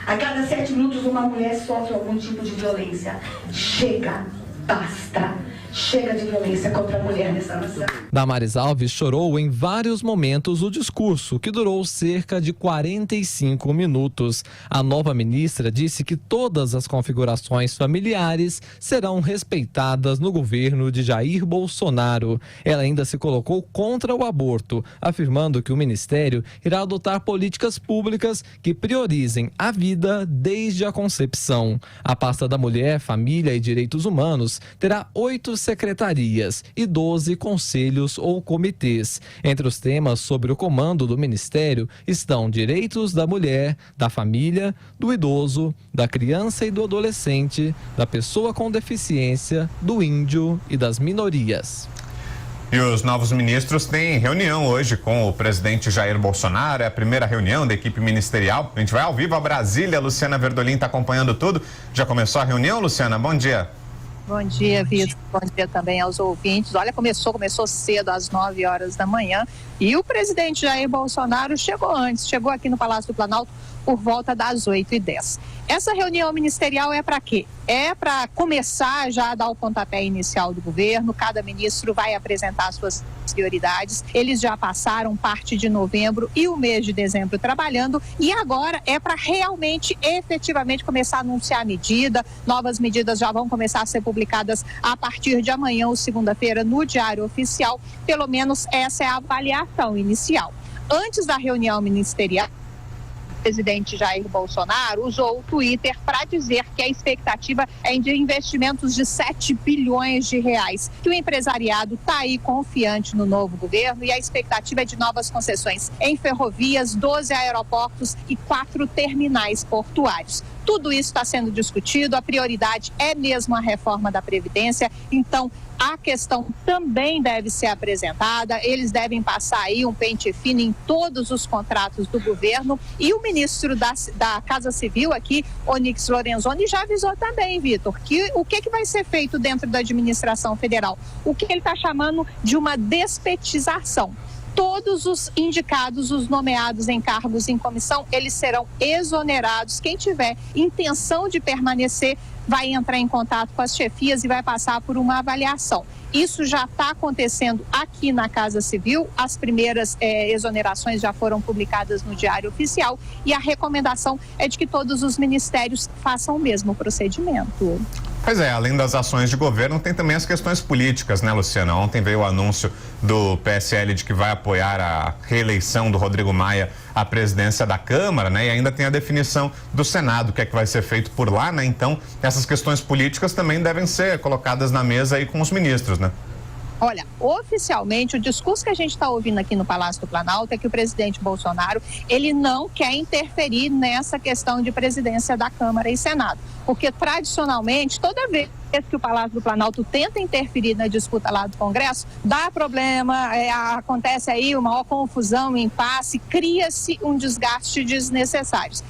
A cada 7 minutos uma mulher sofre algum tipo de violência. Chega, basta. Chega de violência contra a mulher nessa nação. Damares Alves chorou em vários momentos o discurso, que durou cerca de 45 minutos. A nova ministra disse que todas as configurações familiares serão respeitadas no governo de Jair Bolsonaro. Ela ainda se colocou contra o aborto, afirmando que o ministério irá adotar políticas públicas que priorizem a vida desde a concepção. A pasta da Mulher, Família e Direitos Humanos terá 8 secretarias e 12 conselhos ou comitês. Entre os temas sobre o comando do ministério estão direitos da mulher, da família, do idoso, da criança e do adolescente, da pessoa com deficiência, do índio e das minorias. E os novos ministros têm reunião hoje com o presidente Jair Bolsonaro. É a primeira reunião da equipe ministerial. A gente vai ao vivo a Brasília. A Luciana Verdolim está acompanhando tudo. Já começou a reunião, Luciana? Bom dia. Bom dia, Vitor. Bom dia também aos ouvintes. Olha, começou cedo, às 9 horas da manhã. E o presidente Jair Bolsonaro chegou antes. Chegou aqui no Palácio do Planalto por volta das 8h10. Essa reunião ministerial é para quê? É para começar já a dar o pontapé inicial do governo. Cada ministro vai apresentar suas prioridades. Eles já passaram parte de novembro e o mês de dezembro trabalhando, e agora é para realmente, efetivamente começar a anunciar a medida. Novas medidas já vão começar a ser publicadas a partir de amanhã, ou segunda-feira, no Diário Oficial. Pelo menos essa é a avaliação inicial. Antes da reunião ministerial, o presidente Jair Bolsonaro usou o Twitter para dizer que a expectativa é de investimentos de 7 bilhões de reais, que o empresariado está aí confiante no novo governo, e a expectativa é de novas concessões em ferrovias, 12 aeroportos e 4 terminais portuários. Tudo isso está sendo discutido, a prioridade é mesmo a reforma da Previdência, então a questão também deve ser apresentada. Eles devem passar aí um pente fino em todos os contratos do governo, e o ministro da Casa Civil aqui, Onyx Lorenzoni, já avisou também, Vitor, que o que vai ser feito dentro da administração federal, o que ele está chamando de uma despetização. Todos os indicados, os nomeados em cargos em comissão, eles serão exonerados. Quem tiver intenção de permanecer vai entrar em contato com as chefias e vai passar por uma avaliação. Isso já está acontecendo aqui na Casa Civil. As primeiras exonerações já foram publicadas no Diário Oficial, e a recomendação é de que todos os ministérios façam o mesmo procedimento. Pois é, além das ações de governo, tem também as questões políticas, né, Luciana? Ontem veio o anúncio do PSL de que vai apoiar a reeleição do Rodrigo Maia à presidência da Câmara, né? E ainda tem a definição do Senado, o que é que vai ser feito por lá, né? Então, essas questões políticas também devem ser colocadas na mesa aí com os ministros, né? Olha, oficialmente, o discurso que a gente está ouvindo aqui no Palácio do Planalto é que o presidente Bolsonaro, ele não quer interferir nessa questão de presidência da Câmara e Senado, porque tradicionalmente, toda vez que o Palácio do Planalto tenta interferir na disputa lá do Congresso, dá problema, acontece aí uma maior confusão, um impasse, cria-se um desgaste desnecessário.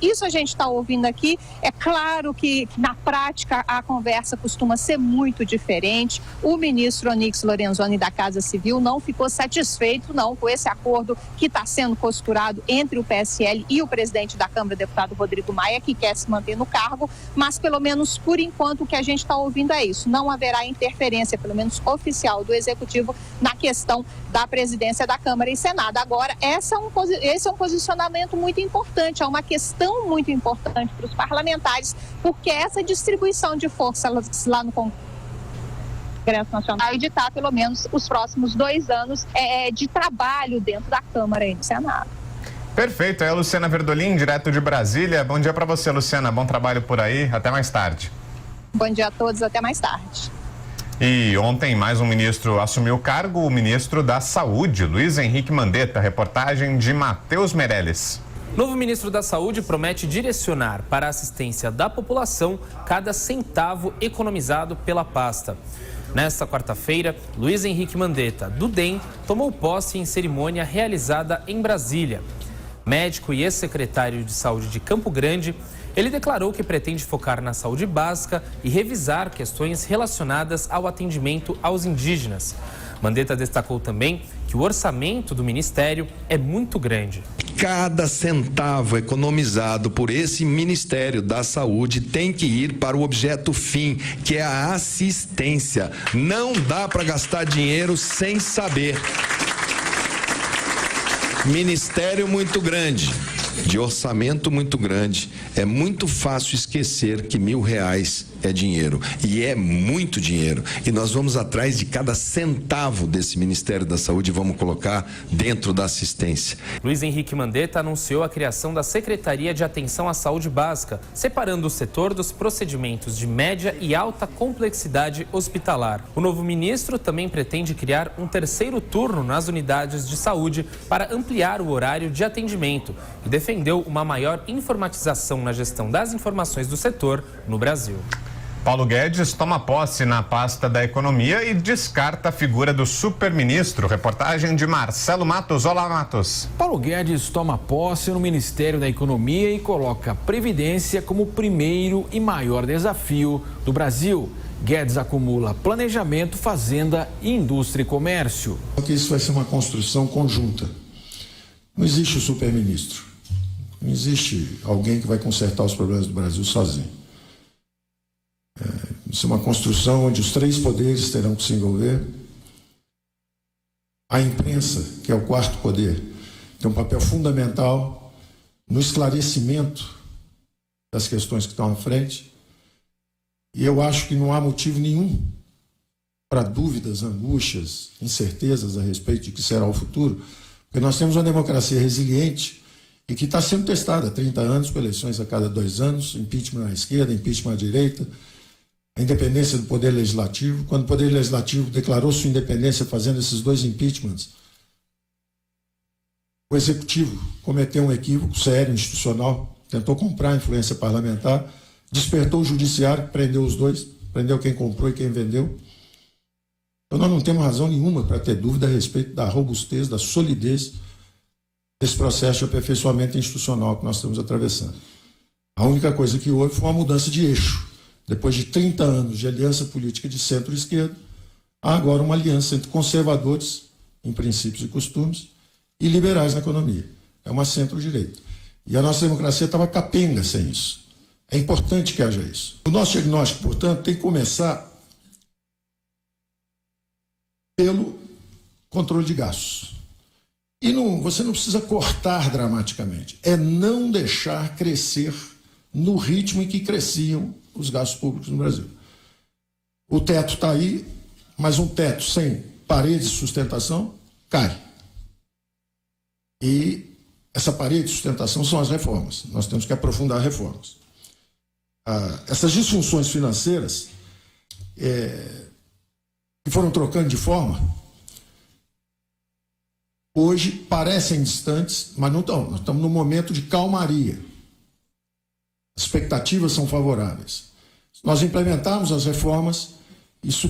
Isso a gente está ouvindo aqui. É claro que na prática a conversa costuma ser muito diferente. O ministro Onyx Lorenzoni da Casa Civil não ficou satisfeito não com esse acordo que está sendo costurado entre o PSL e o presidente da Câmara, deputado Rodrigo Maia, que quer se manter no cargo, mas pelo menos por enquanto o que a gente está ouvindo é isso. Não haverá interferência, pelo menos oficial, do Executivo na questão da presidência da Câmara e Senado. Agora, esse é um posicionamento muito importante. É uma questão muito importante para os parlamentares, porque essa distribuição de força lá no Congresso Nacional vai editar pelo menos os próximos 2 anos de trabalho dentro da Câmara e do Senado. Perfeito, é a Luciana Verdolim, direto de Brasília. Bom dia para você, Luciana, bom trabalho por aí, até mais tarde. Bom dia a todos, até mais tarde. E ontem mais um ministro assumiu o cargo, o ministro da Saúde, Luiz Henrique Mandetta. Reportagem de Matheus Meirelles. Novo ministro da Saúde promete direcionar para a assistência da população cada centavo economizado pela pasta. Nesta quarta-feira, Luiz Henrique Mandetta, do DEM, tomou posse em cerimônia realizada em Brasília. Médico e ex-secretário de Saúde de Campo Grande, ele declarou que pretende focar na saúde básica e revisar questões relacionadas ao atendimento aos indígenas. Mandetta destacou também que o orçamento do Ministério é muito grande. Cada centavo economizado por esse Ministério da Saúde tem que ir para o objeto fim, que é a assistência. Não dá para gastar dinheiro sem saber. Ministério muito grande, de orçamento muito grande. É muito fácil esquecer que R$1.000 é dinheiro, e é muito dinheiro, e nós vamos atrás de cada centavo desse Ministério da Saúde e vamos colocar dentro da assistência. Luiz Henrique Mandetta anunciou a criação da Secretaria de Atenção à Saúde Básica, separando o setor dos procedimentos de média e alta complexidade hospitalar. O novo ministro também pretende criar um terceiro turno nas unidades de saúde para ampliar o horário de atendimento e defendeu uma maior informatização na gestão das informações do setor no Brasil. Paulo Guedes toma posse na pasta da Economia e descarta a figura do superministro. Reportagem de Marcelo Matos. Olá, Matos. Paulo Guedes toma posse no Ministério da Economia e coloca a Previdência como o primeiro e maior desafio do Brasil. Guedes acumula planejamento, fazenda, indústria e comércio. Porque isso vai ser uma construção conjunta. Não existe o superministro. Não existe alguém que vai consertar os problemas do Brasil sozinho. Isso é uma construção onde os três poderes terão que se envolver. A imprensa, que é o quarto poder, tem um papel fundamental no esclarecimento das questões que estão à frente. E eu acho que não há motivo nenhum para dúvidas, angústias, incertezas a respeito de que será o futuro, porque nós temos uma democracia resiliente e que está sendo testada há 30 anos, com eleições a cada 2 anos, impeachment à esquerda, impeachment à direita, a independência do Poder Legislativo. Quando o Poder Legislativo declarou sua independência fazendo esses 2 impeachments, o Executivo cometeu um equívoco sério, institucional, tentou comprar a influência parlamentar, despertou o Judiciário, prendeu os 2, prendeu quem comprou e quem vendeu. Então nós não temos razão nenhuma para ter dúvida a respeito da robustez, da solidez desse processo de aperfeiçoamento institucional que nós estamos atravessando. A única coisa que houve foi uma mudança de eixo. Depois de 30 anos de aliança política de centro-esquerda, há agora uma aliança entre conservadores, em princípios e costumes, e liberais na economia. É uma centro-direita. E a nossa democracia estava capenga sem isso. É importante que haja isso. O nosso diagnóstico, portanto, tem que começar pelo controle de gastos. E você não precisa cortar dramaticamente. É não deixar crescer no ritmo em que cresciam os gastos públicos no Brasil. O teto está aí, mas um teto sem parede de sustentação cai. E essa parede de sustentação são as reformas. Nós temos que aprofundar reformas. Essas disfunções financeiras que foram trocando de forma, hoje parecem distantes, mas não estão. Nós estamos num momento de calmaria. As expectativas são favoráveis. Se nós implementarmos as reformas, isso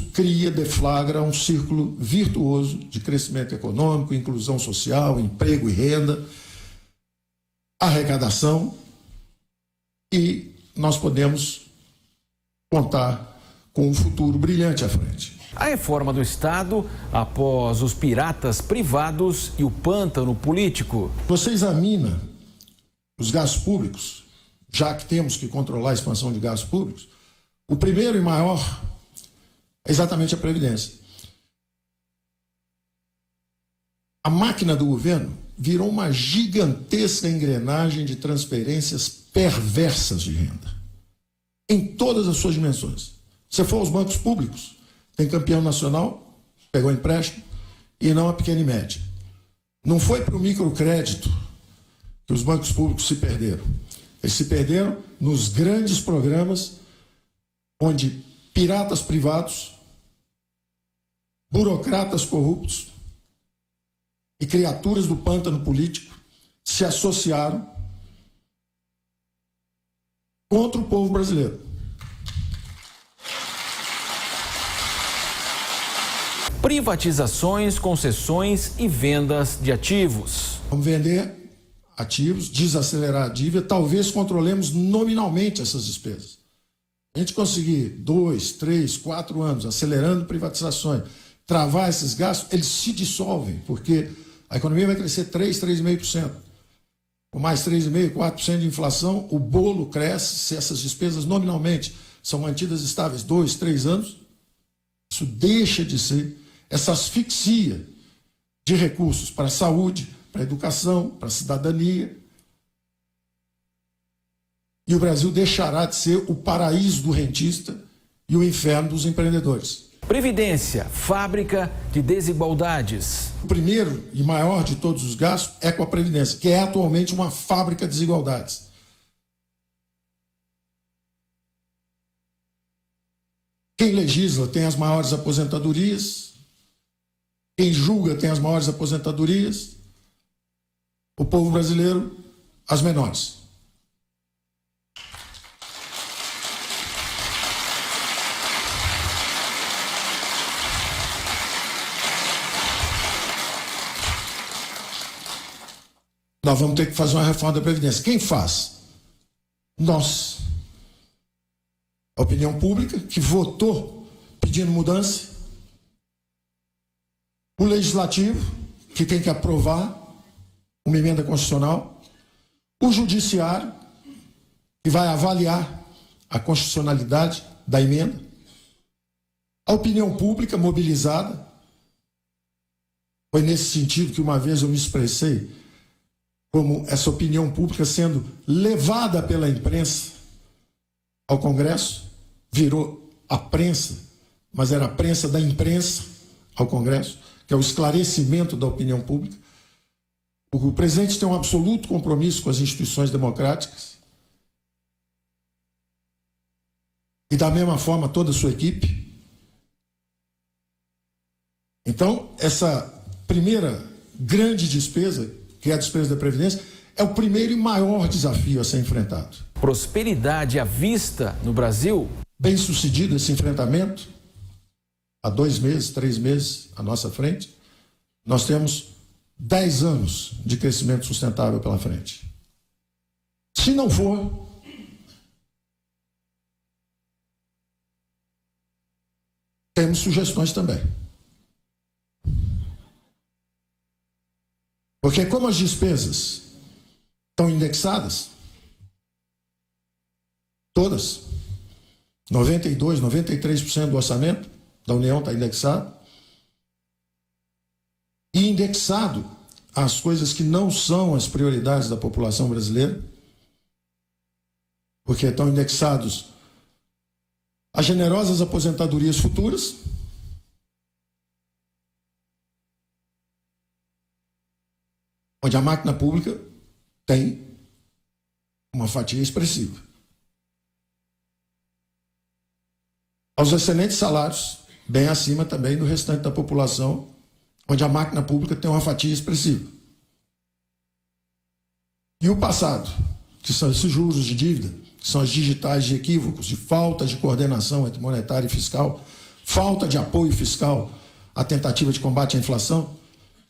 deflagra um círculo virtuoso de crescimento econômico, inclusão social, emprego e renda, arrecadação, e nós podemos contar com um futuro brilhante à frente. A reforma do Estado após os piratas privados e o pântano político. Você examina os gastos públicos, já que temos que controlar a expansão de gastos públicos, o primeiro e maior é exatamente a Previdência. A máquina do governo virou uma gigantesca engrenagem de transferências perversas de renda, em todas as suas dimensões. Se for aos bancos públicos, tem campeão nacional, pegou empréstimo, e não a pequena e média. Não foi para o microcrédito que os bancos públicos se perderam. Eles se perderam nos grandes programas onde piratas privados, burocratas corruptos e criaturas do pântano político se associaram contra o povo brasileiro. Privatizações, concessões e vendas de ativos. Vamos vender ativos, desacelerar a dívida, talvez controlemos nominalmente essas despesas. A gente conseguir 2, 3, 4 anos acelerando privatizações, travar esses gastos, eles se dissolvem, porque a economia vai crescer 3,5%. Com mais 3,5%, 4% de inflação, o bolo cresce. Se essas despesas nominalmente são mantidas estáveis 2, 3 anos, isso deixa de ser essa asfixia de recursos para a saúde, para a educação, para a cidadania. E o Brasil deixará de ser o paraíso do rentista e o inferno dos empreendedores. Previdência, fábrica de desigualdades. O primeiro e maior de todos os gastos é com a Previdência, que é atualmente uma fábrica de desigualdades. Quem legisla tem as maiores aposentadorias, quem julga tem as maiores aposentadorias, o povo brasileiro, as menores. Nós vamos ter que fazer uma reforma da Previdência. Quem faz? Nós. A opinião pública, que votou pedindo mudança. O Legislativo, que tem que aprovar uma emenda constitucional. O Judiciário, que vai avaliar a constitucionalidade da emenda. A opinião pública mobilizada. Foi nesse sentido que uma vez eu me expressei como essa opinião pública sendo levada pela imprensa ao Congresso, virou a prensa, mas era a prensa da imprensa ao Congresso, que é o esclarecimento da opinião pública. O presidente tem um absoluto compromisso com as instituições democráticas e, da mesma forma, toda a sua equipe. Então, essa primeira grande despesa, que é a despesa da Previdência, é o primeiro e maior desafio a ser enfrentado. Prosperidade à vista no Brasil. Bem sucedido esse enfrentamento, há 2 meses, 3 meses à nossa frente, nós temos 10 anos de crescimento sustentável pela frente. Se não for, temos sugestões também. Porque como as despesas estão indexadas, todas, 92%, 93% do orçamento da União está indexado, e indexado as coisas que não são as prioridades da população brasileira, porque estão indexados as generosas aposentadorias futuras, onde a máquina pública tem uma fatia expressiva. Aos excelentes salários, bem acima também do restante da população, onde a máquina pública tem uma fatia expressiva. E o passado, que são esses juros de dívida, que são as digitais de equívocos, de falta de coordenação entre monetária e fiscal, falta de apoio fiscal à tentativa de combate à inflação,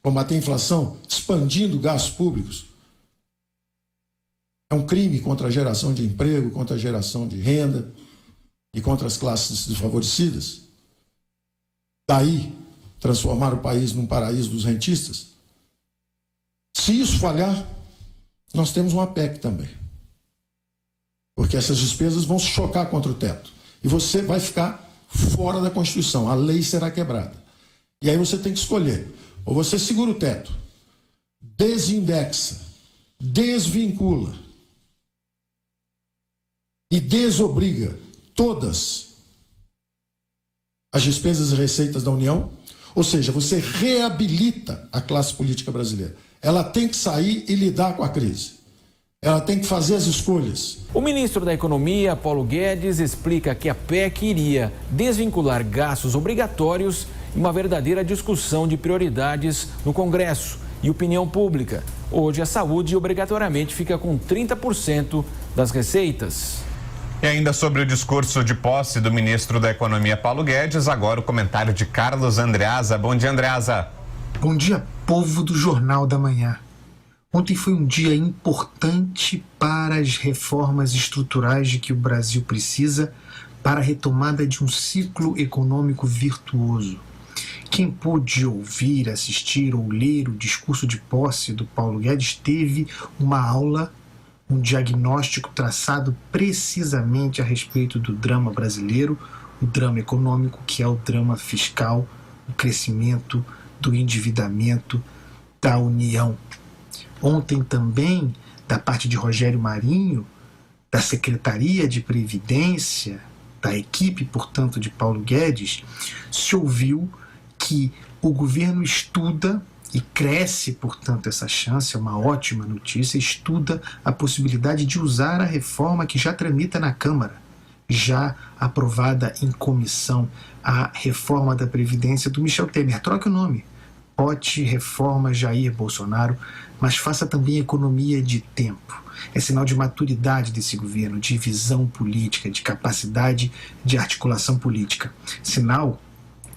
combater a inflação expandindo gastos públicos, é um crime contra a geração de emprego, contra a geração de renda e contra as classes desfavorecidas. Daí, transformar o país num paraíso dos rentistas. Se isso falhar, nós temos uma PEC também. Porque essas despesas vão se chocar contra o teto. E você vai ficar fora da Constituição. A lei será quebrada. E aí você tem que escolher. Ou você segura o teto, desindexa, desvincula e desobriga todas as despesas e receitas da União, ou seja, você reabilita a classe política brasileira. Ela tem que sair e lidar com a crise. Ela tem que fazer as escolhas. O ministro da Economia, Paulo Guedes, explica que a PEC iria desvincular gastos obrigatórios e uma verdadeira discussão de prioridades no Congresso e opinião pública. Hoje, a saúde obrigatoriamente fica com 30% das receitas. E ainda sobre o discurso de posse do ministro da Economia, Paulo Guedes, agora o comentário de Carlos Andreasa. Bom dia, Andreasa. Bom dia, povo do Jornal da Manhã. Ontem foi um dia importante para as reformas estruturais de que o Brasil precisa para a retomada de um ciclo econômico virtuoso. Quem pôde ouvir, assistir ou ler o discurso de posse do Paulo Guedes teve uma aula, um diagnóstico traçado precisamente a respeito do drama brasileiro, o drama econômico, que é o drama fiscal, o crescimento, do endividamento, da União. Ontem também, da parte de Rogério Marinho, da Secretaria de Previdência, da equipe, portanto, de Paulo Guedes, se ouviu que o governo estuda e cresce, portanto, essa chance, é uma ótima notícia, estuda a possibilidade de usar a reforma que já tramita na Câmara, já aprovada em comissão, a reforma da Previdência do Michel Temer. Troque o nome. Pote Reforma Jair Bolsonaro, mas faça também economia de tempo. É sinal de maturidade desse governo, de visão política, de capacidade de articulação política. Sinal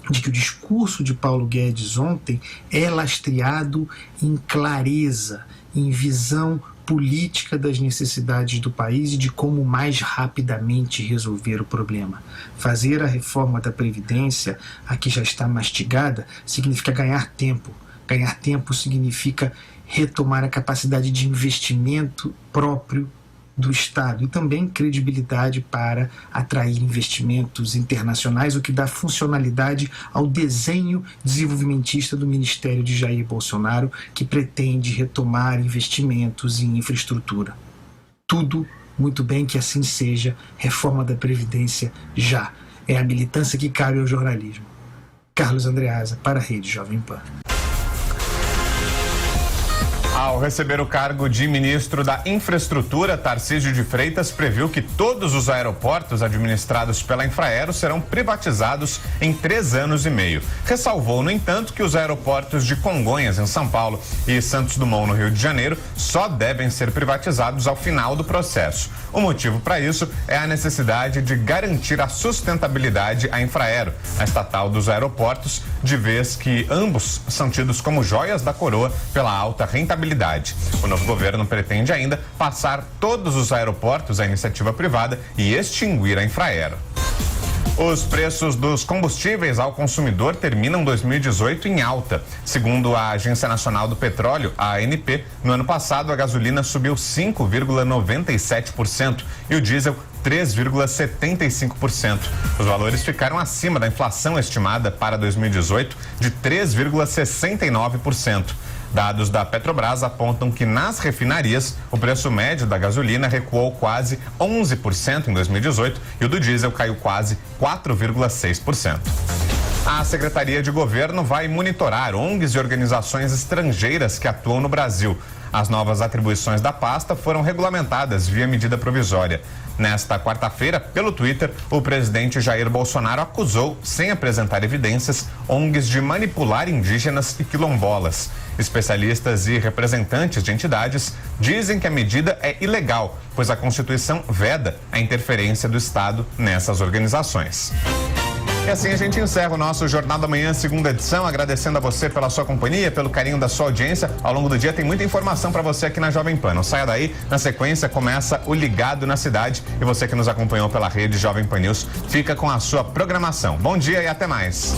de que o discurso de Paulo Guedes ontem é lastreado em clareza, em visão política das necessidades do país e de como mais rapidamente resolver o problema. Fazer a reforma da Previdência, a que já está mastigada, significa ganhar tempo. Ganhar tempo significa retomar a capacidade de investimento próprio do Estado e também credibilidade para atrair investimentos internacionais, o que dá funcionalidade ao desenho desenvolvimentista do Ministério de Jair Bolsonaro, que pretende retomar investimentos em infraestrutura. Tudo muito bem, que assim seja. Reforma da Previdência já. É a militância que cabe ao jornalismo. Carlos Andreasa, para a Rede Jovem Pan. Ao receber o cargo de ministro da Infraestrutura, Tarcísio de Freitas previu que todos os aeroportos administrados pela Infraero serão privatizados em 3 anos e meio. Ressalvou, no entanto, que os aeroportos de Congonhas, em São Paulo, e Santos Dumont, no Rio de Janeiro, só devem ser privatizados ao final do processo. O motivo para isso é a necessidade de garantir a sustentabilidade à Infraero, a estatal dos aeroportos, de vez que ambos são tidos como joias da coroa pela alta rentabilidade. O novo governo pretende ainda passar todos os aeroportos à iniciativa privada e extinguir a Infraero. Os preços dos combustíveis ao consumidor terminam 2018 em alta. Segundo a Agência Nacional do Petróleo, a ANP, no ano passado a gasolina subiu 5,97% e o diesel 3,75%. Os valores ficaram acima da inflação estimada para 2018 de 3,69%. Dados da Petrobras apontam que nas refinarias o preço médio da gasolina recuou quase 11% em 2018 e o do diesel caiu quase 4,6%. A Secretaria de Governo vai monitorar ONGs e organizações estrangeiras que atuam no Brasil. As novas atribuições da pasta foram regulamentadas via medida provisória. Nesta quarta-feira, pelo Twitter, o presidente Jair Bolsonaro acusou, sem apresentar evidências, ONGs de manipular indígenas e quilombolas. Especialistas e representantes de entidades dizem que a medida é ilegal, pois a Constituição veda a interferência do Estado nessas organizações. E assim a gente encerra o nosso Jornal da Manhã, segunda edição, agradecendo a você pela sua companhia, pelo carinho da sua audiência. Ao longo do dia tem muita informação para você aqui na Jovem Pan. Não saia daí, na sequência começa o Ligado na Cidade e você que nos acompanhou pela rede Jovem Pan News fica com a sua programação. Bom dia e até mais.